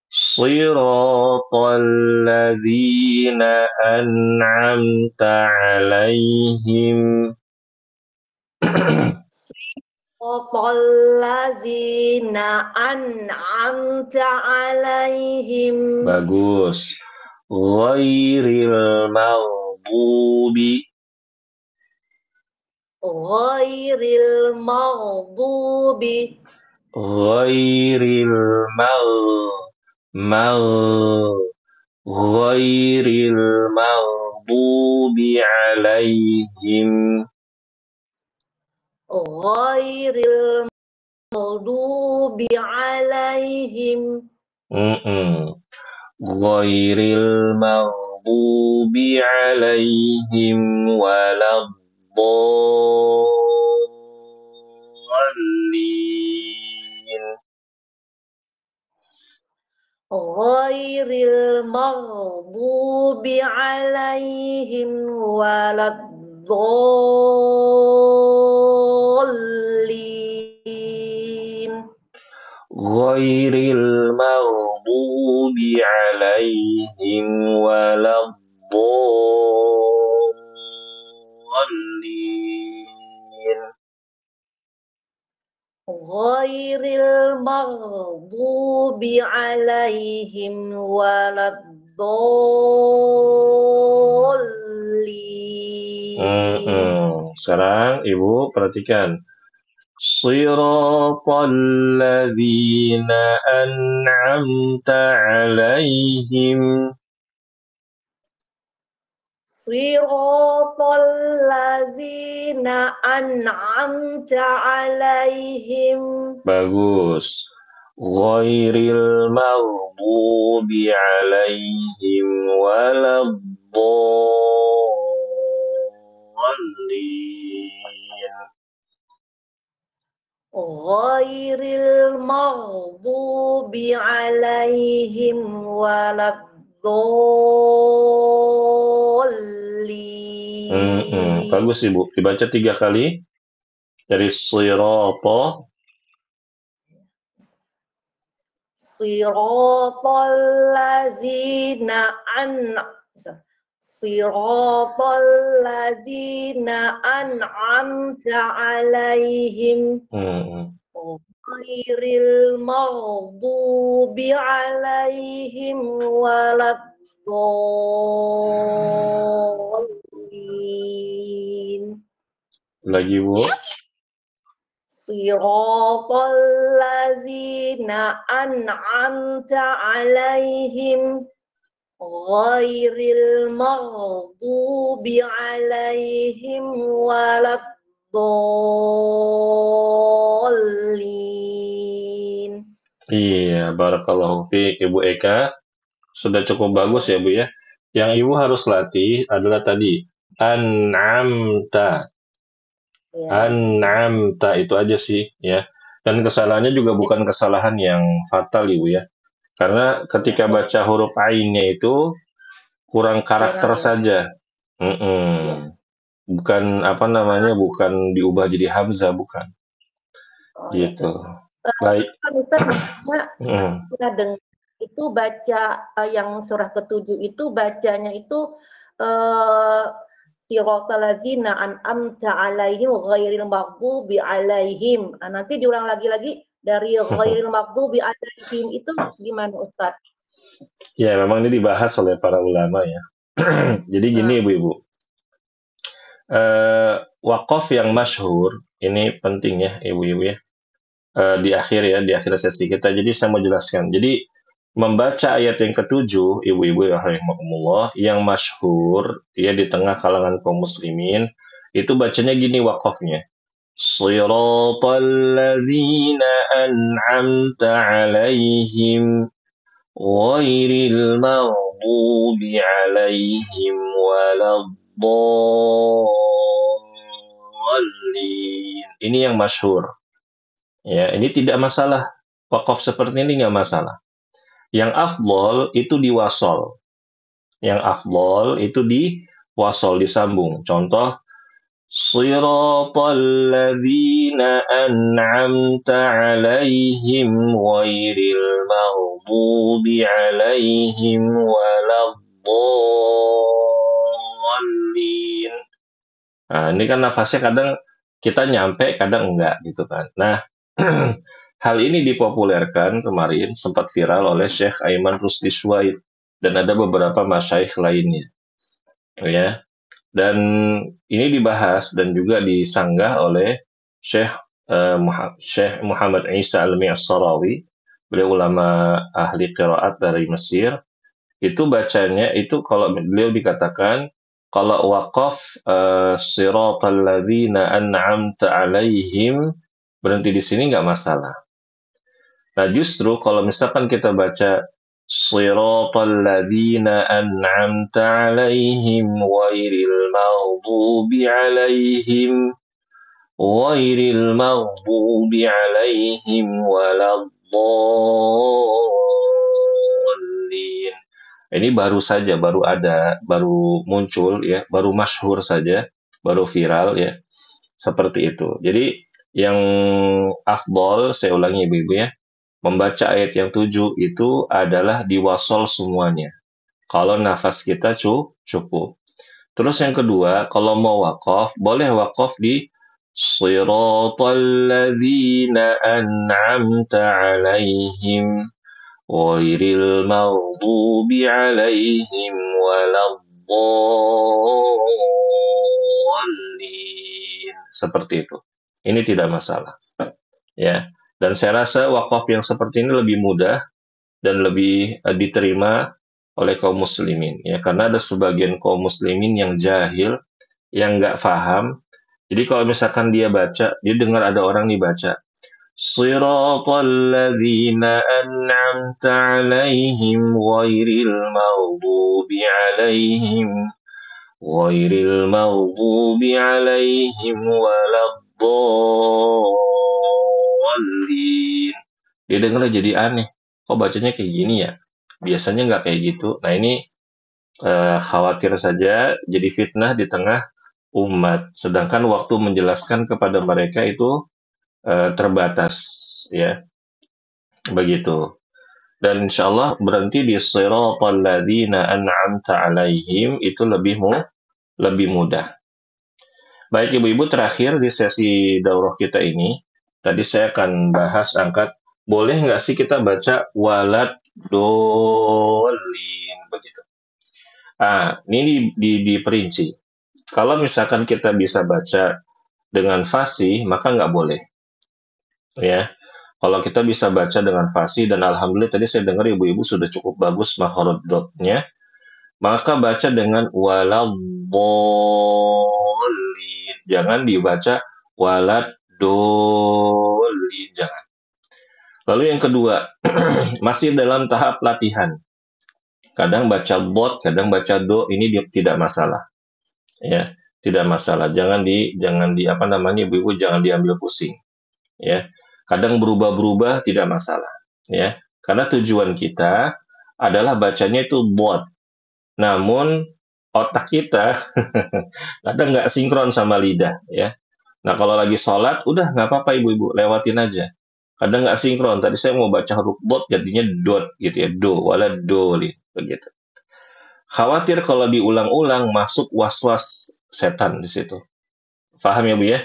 Siratal ladzina an'amta alaihim. Siratal ladzina an'amta alaihim. Bagus. Ghairil maghdubi. Ghairil maghdubi. Ghairil ghairil maghdubi alaihim. Ghairil maghdubi alaihim. Ghairil maghdubi alaihim waladdallin. Ghairil maghdubi alaihim waladdallin. Ghairil maghdubi alaihim waladdallin. Ghairil maghdubi alaihim waladdallin. Sekarang ibu perhatikan. Siratal ladzina an'amta alaihim. Siratal ladzina an'amta alaihim. Bagus. Ghairil maghdubi alaihim waladdallin. Ghairil maghdubi alaihim waladdallin. Bagus ibu. Dibaca 3 kali. Dari sirata. Siratal ladzina Siratal ladzina an'amta alaihim. Ghairil maghdubi alaihim waladdallin. Lagi bu. Siratal ladzina an'amta alaihim ghairil maghdubi alaihim waladdallin. Iya, barakallahu fiik Ibu Eka. Sudah cukup bagus ya Bu ya. Yang Ibu harus latih adalah tadi an'amta. An'amta itu aja sih ya. Dan kesalahannya juga bukan kesalahan yang fatal Ibu ya. Karena ketika baca huruf ainnya itu kurang karakter saja. Bukan apa namanya, bukan diubah jadi hamzah, bukan. Gitu. Baik. Ustaz, pernah dengar itu baca yang surah ke-7 itu bacanya itu siratal ladzina an'amta 'alaihim ghairil maghdubi 'alaihim. Nanti diulang lagi dari ghairil maghdubi 'alaihim itu gimana Ustaz? Ya, memang ini dibahas oleh para ulama ya. Jadi gini Ibu-ibu. Waqaf yang masyhur ini penting ya Ibu-ibu ya. Di akhir sesi kita. Jadi saya mau jelaskan. Jadi membaca ayat yang ke-7 Ibu-ibu rahimakumullah yang masyhur ya di tengah kalangan kaum muslimin itu bacanya gini waqafnya. Shiratal ladzina an'amta 'alaihim ghairil maghdubi 'alaihim waladdallin. Ini yang masyhur. Ya, ini tidak masalah. Waqaf seperti ini nggak masalah. Yang afdol itu diwasol. Yang afdol itu diwasol, disambung. Contoh, Shiratal ladzina an'amta 'alaihim ghairil maghdubi 'alaihim waladdallin. Nah, ini kan nafasnya kadang kita nyampe, kadang enggak gitu kan. Nah, hal ini dipopulerkan kemarin, sempat viral oleh Syekh Aiman Rusdi Syuaib dan ada beberapa masyaikh lainnya. Ya. Dan ini dibahas dan juga disanggah oleh Syekh Muhammad Isa Al-Mi'sarawi, beliau ulama ahli qiraat dari Mesir. Itu bacanya itu kalau beliau dikatakan kalau waqaf siratal ladzina an'amta 'alaihim berhenti di sini nggak masalah. Nah, justru kalau misalkan kita baca Shiratal ladzina an'amta 'alaihim ghairil maghdubi 'alaihim waladdallin. Ini baru muncul ya, baru masyhur saja, baru viral ya. Seperti itu. Jadi yang afdol, saya ulangi Ibu-ibu ya, membaca ayat yang 7 itu adalah diwasol semuanya. Kalau nafas kita cukup. Terus yang kedua, kalau mau waqaf, boleh waqaf di Shiratal ladzina an'amta 'alaihim ghairil maghdubi 'alaihim waladdallin. Seperti itu. Ini tidak masalah. Ya. Dan saya rasa waqaf yang seperti ini lebih mudah dan lebih diterima oleh kaum muslimin ya, karena ada sebagian kaum muslimin yang jahil, yang nggak paham. Jadi kalau misalkan dia dengar ada orang nih baca Shiratal ladzina an'amta 'alaihim ghairil maghdubi 'alaihim waladdallin. Dia dengar jadi aneh. Kok bacanya kayak gini ya? Biasanya nggak kayak gitu. Nah, ini khawatir saja jadi fitnah di tengah umat. Sedangkan waktu menjelaskan kepada mereka itu terbatas. Ya, begitu. Dan insya Allah berhenti di Shiratal ladzina an'amta 'alaihim itu lebih mudah. Baik Ibu-ibu, terakhir di sesi daurah kita ini, tadi saya akan bahas boleh nggak sih kita baca waladdallin begitu. Ini diperinci. Kalau misalkan kita bisa baca dengan fasih, maka nggak boleh. Ya. Kalau kita bisa baca dengan fasih, dan alhamdulillah tadi saya dengar Ibu-ibu sudah cukup bagus makhraj dotnya, maka baca dengan waladdallin. Jangan dibaca waladdallin, jangan. Lalu yang kedua, masih dalam tahap latihan. Kadang baca dot, kadang baca do, ini tidak masalah. Ya, tidak masalah. Jangan Ibu-ibu jangan diambil pusing. Ya. Kadang berubah-berubah tidak masalah. Ya. Karena tujuan kita adalah bacanya itu dot. Namun otak kita kadang nggak sinkron sama lidah, ya. Nah, kalau lagi sholat, udah nggak apa-apa Ibu-ibu, lewatin aja. Kadang nggak sinkron. Tadi saya mau baca huruf dot, jadinya dot gitu ya, do, waladdallin, begitu. Khawatir kalau diulang-ulang masuk was-was setan di situ. Paham ya Bu ya?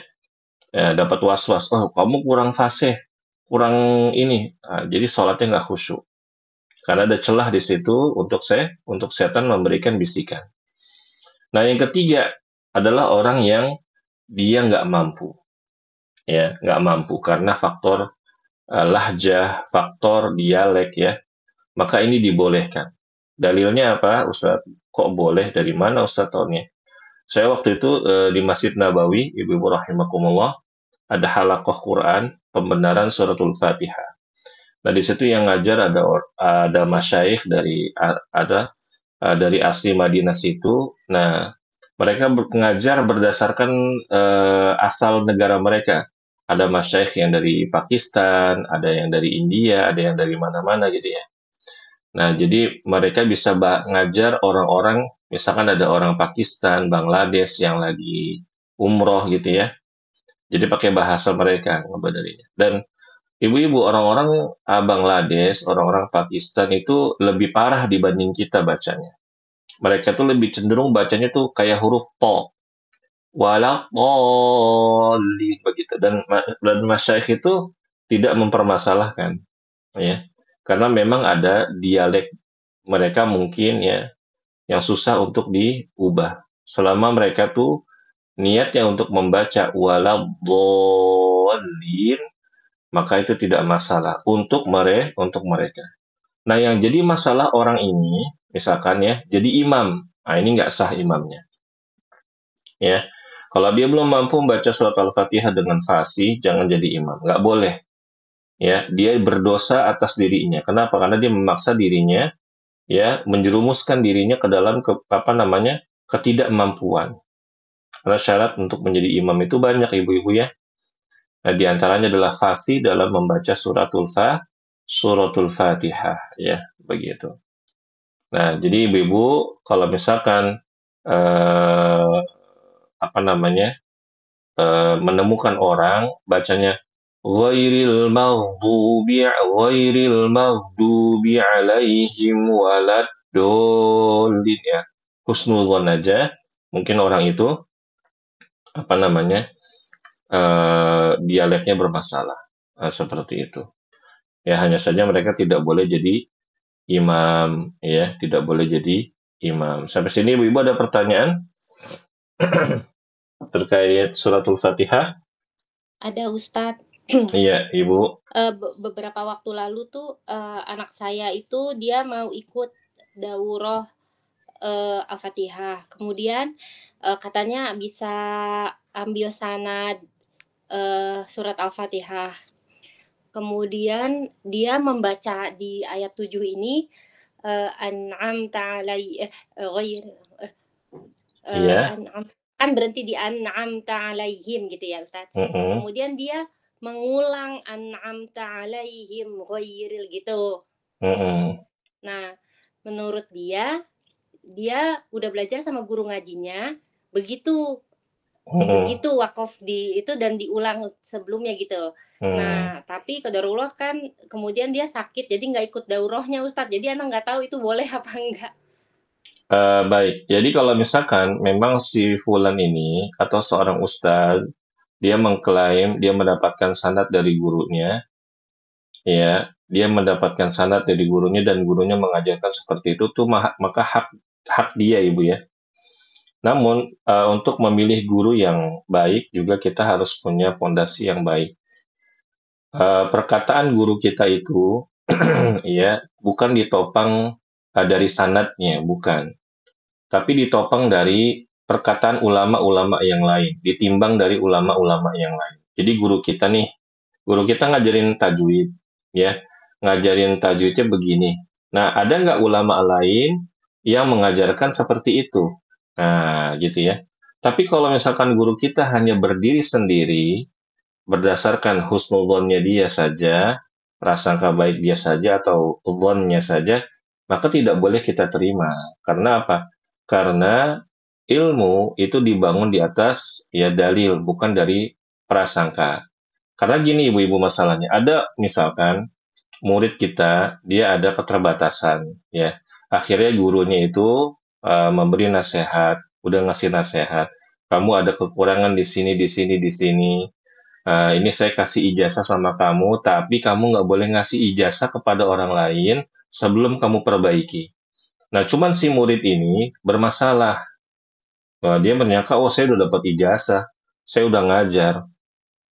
Ya, dapat was-was, oh kamu kurang fasih, kurang ini. Nah, jadi sholatnya nggak khusyuk. Karena ada celah di situ untuk setan memberikan bisikan. Nah, yang ketiga adalah orang yang dia nggak mampu. Ya, nggak mampu karena faktor lahjah, faktor dialek ya. Maka ini dibolehkan. Dalilnya apa, Ustaz? Kok boleh? Dari mana Ustaz tahunnya? Saya waktu itu di Masjid Nabawi, Ibu-ibu rahimakumullah, ada halaqah Quran, pembenaran suratul Fatihah. Nah, di situ yang ngajar ada masyayikh dari asli Madinah situ. Nah, mereka mengajar berdasarkan asal negara mereka. Ada masyayikh yang dari Pakistan, ada yang dari India, ada yang dari mana-mana gitu ya. Nah, jadi mereka bisa ngajar orang-orang, misalkan ada orang Pakistan, Bangladesh yang lagi umroh gitu ya. Jadi pakai bahasa mereka ngebadarinya. Dan ibu-ibu orang-orang Bangladesh, orang-orang Pakistan itu lebih parah dibanding kita bacanya. Mereka tuh lebih cenderung bacanya tuh kayak huruf to. Waladdallin begitu. Dan masyayikh itu tidak mempermasalahkan ya. Karena memang ada dialek mereka mungkin ya yang susah untuk diubah. Selama mereka tuh niatnya untuk membaca waladdallin, maka itu tidak masalah untuk mereka. Nah, yang jadi masalah orang ini, misalkan ya, jadi imam. Nah, ini nggak sah imamnya. Ya, kalau dia belum mampu membaca surat Al-Fatihah dengan fasih, jangan jadi imam. Nggak boleh. Ya, dia berdosa atas dirinya. Kenapa? Karena dia memaksa dirinya, ya, menjerumuskan dirinya ke dalam ketidakmampuan. Karena syarat untuk menjadi imam itu banyak, ibu-ibu ya. Nah, di antaranya adalah fasih dalam membaca suratul Fatihah, ya, begitu. Nah, jadi ibu-ibu kalau misalkan menemukan orang bacanya ghairil maghdubi alaihim waladdallin ya. Husnuzon aja, mungkin orang itu dialeknya bermasalah. Nah, seperti itu. Ya, hanya saja mereka tidak boleh jadi imam, ya, tidak boleh jadi imam. Sampai sini ibu-ibu ada pertanyaan terkait suratul Fatihah? Ada Ustadz. Iya, Ibu. Beberapa waktu lalu tuh anak saya itu dia mau ikut daurah Al-Fatihah. Kemudian katanya bisa ambil sanad surat Al-Fatihah. Kemudian dia membaca di ayat 7 ini an'amta kan berhenti di an'amta alaihim gitu ya Ustaz. Kemudian dia mengulang an'amta alaihim ghairil gitu. Nah, menurut dia udah belajar sama guru ngajinya begitu wakaf di itu dan diulang sebelumnya gitu. Nah, tapi qadarullah kan kemudian dia sakit jadi nggak ikut daurahnya Ustadz. Jadi anak nggak tahu itu boleh apa enggak. Baik, jadi kalau misalkan memang si Fulan ini atau seorang ustadz dia mengklaim dia mendapatkan sanad dari gurunya, ya, dia mendapatkan sanad dari gurunya dan gurunya mengajarkan seperti itu tuh maka hak dia Ibu ya. Namun untuk memilih guru yang baik juga kita harus punya fondasi yang baik. Perkataan guru kita itu ya bukan ditopang dari sanadnya, bukan. Tapi ditopang dari perkataan ulama-ulama yang lain, ditimbang dari ulama-ulama yang lain. Jadi guru kita ngajarin tajwid, ya, ngajarin tajwidnya begini. Nah, ada nggak ulama lain yang mengajarkan seperti itu? Nah, gitu ya. Tapi kalau misalkan guru kita hanya berdiri sendiri, berdasarkan husnudzonnya dia saja, prasangka baik dia saja atau dzonnya saja, maka tidak boleh kita terima. Karena apa? Karena ilmu itu dibangun di atas ya dalil, bukan dari prasangka. Karena gini ibu-ibu masalahnya, ada misalkan murid kita, dia ada keterbatasan, ya. Akhirnya gurunya itu memberi nasihat, udah ngasih nasihat. kamu ada kekurangan di sini, di sini, di sini. Ini saya kasih ijazah sama kamu, tapi kamu nggak boleh ngasih ijazah kepada orang lain sebelum kamu perbaiki. Nah, cuman si murid ini bermasalah. Dia menyangka, oh saya udah dapat ijazah, saya udah ngajar.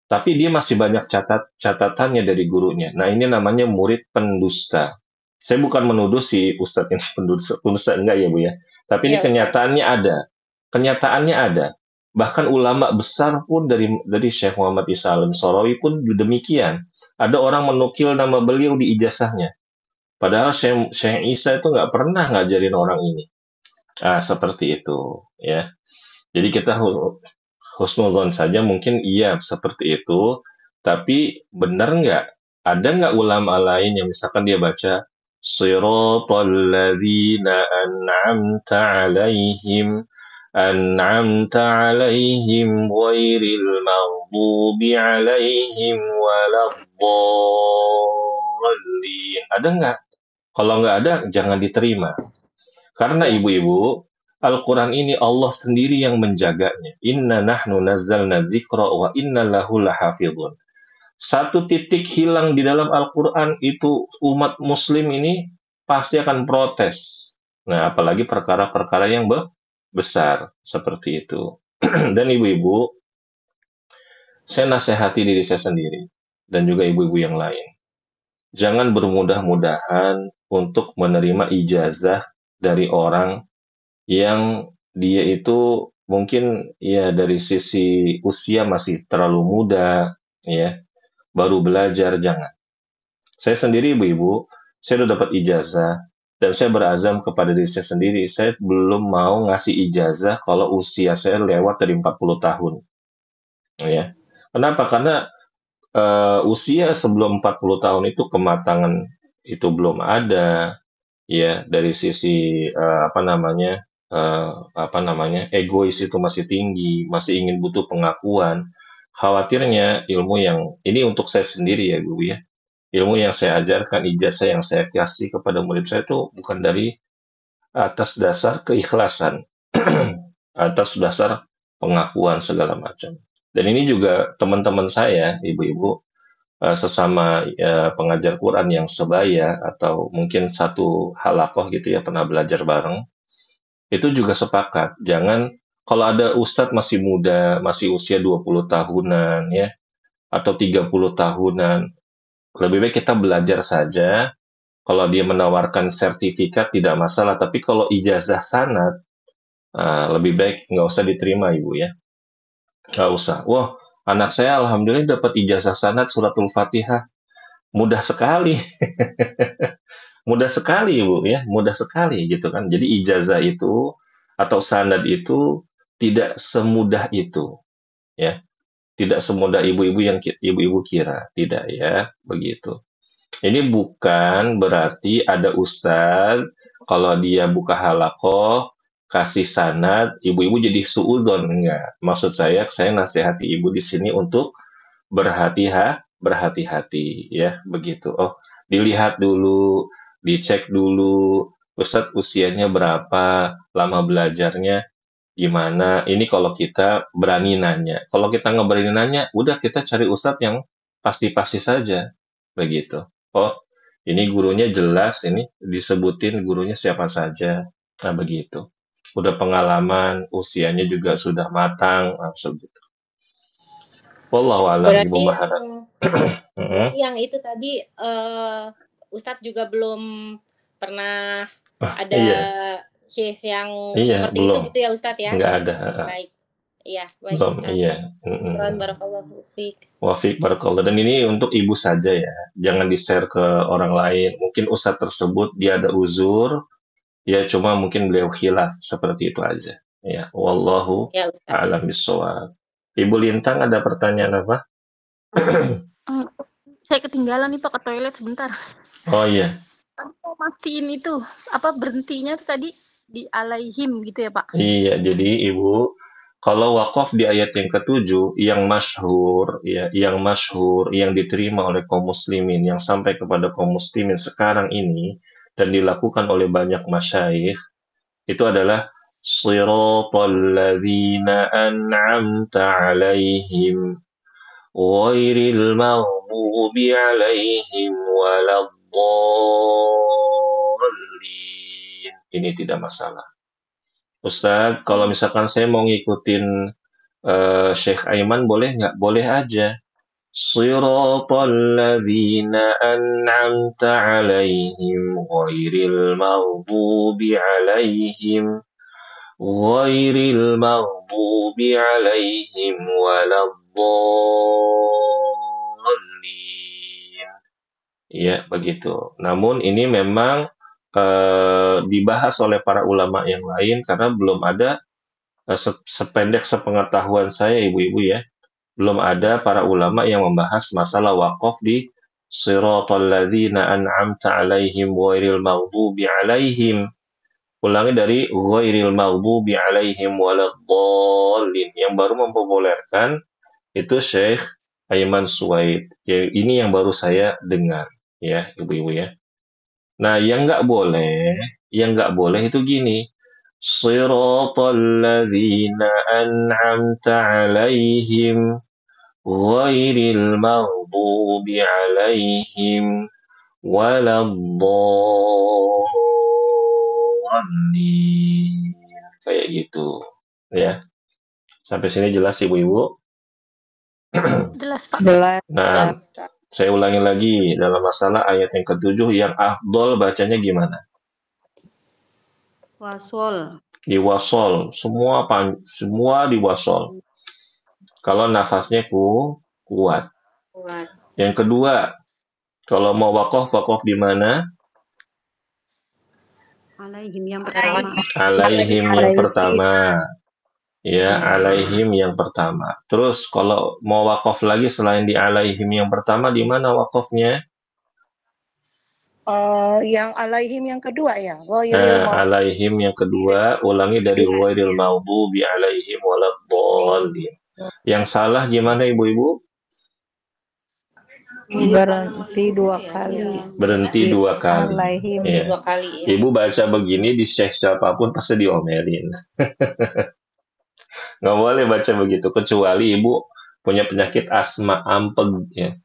Tapi dia masih banyak catatannya dari gurunya. Nah, ini namanya murid pendusta. Saya bukan menuduh si Ustadz ini pendusta enggak ya Bu ya. Tapi ini Iya, Ustaz. kenyataannya ada. Kenyataannya ada. Bahkan ulama besar pun dari Syekh Muhammad Isa Al-Ansarawi pun demikian. Ada orang menukil nama beliau di ijazahnya. Padahal Syekh Isa itu nggak pernah ngajarin orang ini. Seperti itu ya. Jadi kita husnudzon saja mungkin iya seperti itu. Tapi benar nggak? Ada nggak ulama lain yang misalkan dia baca Siratal ladzina an'amta alaihim ghairil maghdubi alaihim waladdallin. Ada nggak? Kalau nggak ada, jangan diterima. Karena ibu-ibu, Al-Quran ini Allah sendiri yang menjaganya. Inna nahnu nazzalna dzikra wa inna lahu lahafidhun. Satu titik hilang di dalam Al-Quran itu umat muslim ini pasti akan protes. Nah, apalagi perkara-perkara yang besar seperti itu. Dan ibu-ibu, saya nasihati diri saya sendiri dan juga ibu-ibu yang lain. Jangan bermudah-mudahan untuk menerima ijazah dari orang yang dia itu mungkin ya dari sisi usia masih terlalu muda, ya, baru belajar, jangan. Saya sendiri ibu-ibu, saya udah dapat ijazah, dan saya berazam kepada diri saya sendiri, saya belum mau ngasih ijazah kalau usia saya lewat dari 40 tahun. Ya. Kenapa? Karena usia sebelum 40 tahun itu kematangan itu belum ada, ya, dari sisi egois itu masih tinggi, masih ingin butuh pengakuan. Khawatirnya ilmu yang ini untuk saya sendiri ya Bu ya, ilmu yang saya ajarkan, ijazah yang saya kasih kepada murid saya itu bukan dari atas dasar keikhlasan, atas dasar pengakuan segala macam. Dan ini juga teman-teman saya, ibu-ibu, sesama pengajar Quran yang sebaya atau mungkin satu halakoh gitu ya, pernah belajar bareng, itu juga sepakat. Jangan, kalau ada ustadz masih muda, masih usia 20 tahunan ya, atau 30 tahunan, lebih baik kita belajar saja. Kalau dia menawarkan sertifikat tidak masalah, tapi kalau ijazah sanad, lebih baik nggak usah diterima Ibu ya. Nggak usah. Wah, anak saya alhamdulillah dapat ijazah sanad suratul Fatihah. Mudah sekali. Mudah sekali Ibu ya, mudah sekali gitu kan. Jadi ijazah itu atau sanad itu tidak semudah itu ya. Tidak semudah ibu-ibu yang ibu-ibu kira, tidak ya, begitu. Ini bukan berarti ada ustadz kalau dia buka halakoh kasih sanad, ibu-ibu jadi suudzon, enggak. Maksud saya nasihati ibu di sini untuk berhati-hati ya, begitu. Oh, dilihat dulu, dicek dulu, ustadz usianya berapa, lama belajarnya gimana. Ini kalau kita berani nanya. Kalau kita nggak berani nanya, udah kita cari ustadz yang pasti-pasti saja, begitu. Oh, ini gurunya jelas, ini disebutin gurunya siapa saja. Nah, begitu. Udah pengalaman, usianya juga sudah matang, begitu. Wallahu a'lam Berarti Ibu Mahara. yang itu tadi Ustadz juga belum pernah ada syekh yang seperti belum. itu gitu ya Ustadz ya? Nggak ada. Baik. Iya, baik belum, Ustadz. iya. Barakallahu fiik. Wafik barakallah. Dan ini untuk ibu saja ya. Jangan di-share ke orang lain. Mungkin ustadz tersebut dia ada uzur, ya cuma mungkin beliau khilaf, seperti itu aja. Ya, wallahu a'lam bishawab. Ibu Lintang ada pertanyaan apa? Saya ketinggalan itu ke toilet sebentar. Oh iya. Mau mastiin itu apa berhentinya tuh tadi di alaihim gitu ya Pak? Iya, jadi Ibu, kalau wakaf di ayat yang ke-7 yang masyhur ya, yang diterima oleh kaum muslimin, yang sampai kepada kaum muslimin sekarang ini dan dilakukan oleh banyak masyayikh, itu adalah Shiratal ladzina an'amta 'alaihim ghairil maghdubi 'alaihim waladdallin. Ini tidak masalah. Ustaz, kalau misalkan saya mau ngikutin Syekh Aiman boleh nggak? Boleh aja. Shiratal ladzina an'amta 'alaihim ghairil maghdubi 'alaihim waladdallin. Ya, begitu. Namun ini memang dibahas oleh para ulama yang lain karena belum ada sependek sepengetahuan saya ibu-ibu ya, belum ada para ulama yang membahas masalah wakaf di Shiratal ladzina an'amta 'alaihim ghairil maghdubi 'alaihim. Ulangi dari ghairil maghdubi 'alaihim waladdallin. Yang baru mempopulerkan itu Syekh Aiman Suwaid. Ya, ini yang baru saya dengar ya, ibu-ibu ya. Nah, yang nggak boleh itu gini. Shiratal ladzina an'amta 'alaihim ghairil maghdubi 'alaihim waladdallin. Kayak gitu ya. Sampai sini jelas ibu-ibu? Jelas, Pak. Jelas. Nah, saya ulangi lagi dalam masalah ayat yang ke-7 yang afdol bacanya gimana? Wasol. Di wasol, semua di wasol. Kalau nafasnya kuat. Yang kedua, kalau mau wakaf di mana? Alaihim yang pertama. Alaihim yang pertama. Ya, alaihim yang pertama. Terus kalau mau wakaf lagi selain di alaihim yang pertama, di mana wakafnya? Yang alaihim yang kedua ya. Alaihim yang kedua, ulangi dari ghairil maghdubi alaihim waladdallin. Yang salah gimana ibu-ibu? Berhenti 2 kali. Berhenti 2 kali. Alaihim Ya. 2 kali ya. Ibu baca begini di syekh siapapun pasti diomelin. Nggak boleh baca begitu, kecuali ibu punya penyakit asma, ampeg ya.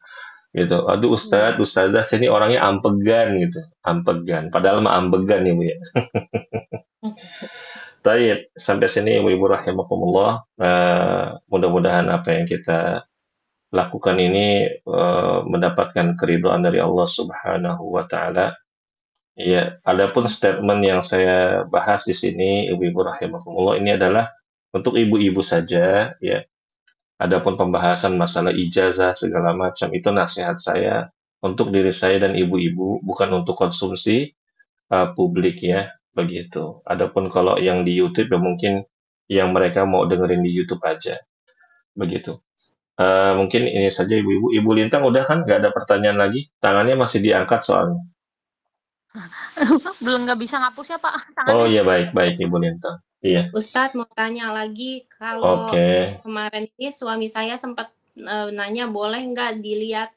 Gitu. Aduh ustazah sini orangnya ampegan gitu. Ampegan. Padahal mah ambegan ibu ya. Baik, sampai sini ibu-ibu rahimakumullah. Mudah-mudahan apa yang kita lakukan ini mendapatkan keridhaan dari Allah Subhanahu wa taala. Ya, adapun statement yang saya bahas di sini ibu-ibu rahimakumullah ini adalah untuk ibu-ibu saja ya. Adapun pembahasan masalah ijazah segala macam itu nasihat saya untuk diri saya dan ibu-ibu, bukan untuk konsumsi publik ya, begitu. Adapun kalau yang di YouTube ya mungkin yang mereka mau dengerin di YouTube aja, begitu. Mungkin ini saja ibu-ibu. Ibu Lintang udah kan? Nggak ada pertanyaan lagi? Tangannya masih diangkat soalnya. Belum, nggak bisa ngapus ya Pak tangannya. Oh iya, baik Ibu Lintang. Iya. Ustadz mau tanya lagi, kalau kemarin ini suami saya sempat nanya boleh nggak dilihat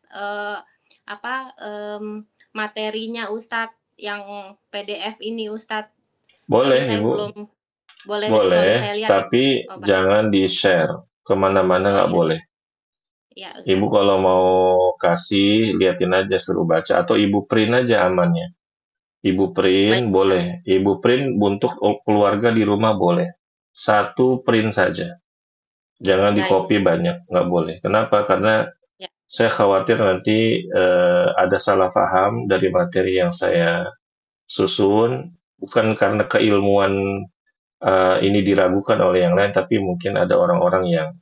materinya Ustadz yang PDF ini Ustadz. Boleh Ibu. Boleh saya lihat, tapi jangan di-share kemana-mana, nggak boleh. Ya, Ibu kalau mau kasih liatin aja, suruh baca, atau Ibu print aja amannya. Ibu print boleh, Ibu print untuk keluarga di rumah boleh. 1 print saja. Jangan di-copy banyak, nggak boleh. Kenapa? Karena saya khawatir nanti ada salah paham dari materi yang saya susun, bukan karena keilmuan ini diragukan oleh yang lain, tapi mungkin ada orang-orang yang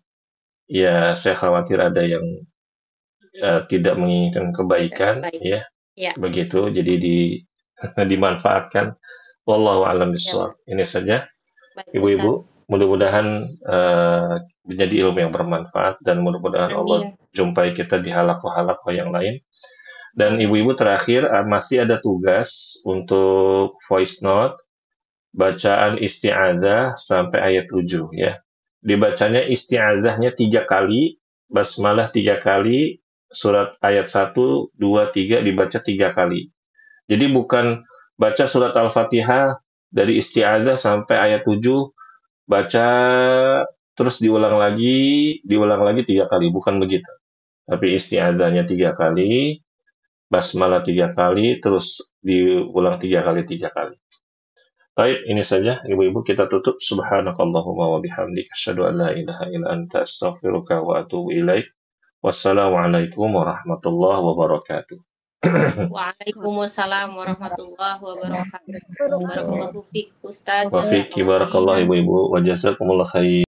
ya saya khawatir ada yang tidak menginginkan kebaikan, ya. Begitu, jadi dimanfaatkan. Wallahu a'lam bishawab. Ini saja, ibu-ibu. Mudah-mudahan menjadi ilmu yang bermanfaat dan mudah-mudahan Allah jumpai kita di halaqah-halaqah yang lain. Dan ibu-ibu terakhir masih ada tugas untuk voice note bacaan isti'adzah sampai ayat 7 ya. Dibacanya isti'adzahnya 3 kali, basmalah 3 kali, surat ayat 1, 2, 3 dibaca 3 kali. Jadi bukan baca surat Al-Fatihah dari isti'adzah sampai ayat 7 baca terus diulang lagi 3 kali, bukan begitu. Tapi isti'adzahnya 3 kali, basmalah 3 kali, terus diulang 3 kali. Baik, ini saja Ibu-ibu, kita tutup. Subhanakallahumma wa bihamdik asyhadu an la ilaha illa anta astaghfiruka wa atubu ilaik. Wassalamualaikum warahmatullahi wabarakatuh. Waalaikumsalam warahmatullahi wabarakatuh. Barakallahu fiik Ustaz. Wa fiki barakallahu Ibu-ibu wa jazakumullah khair.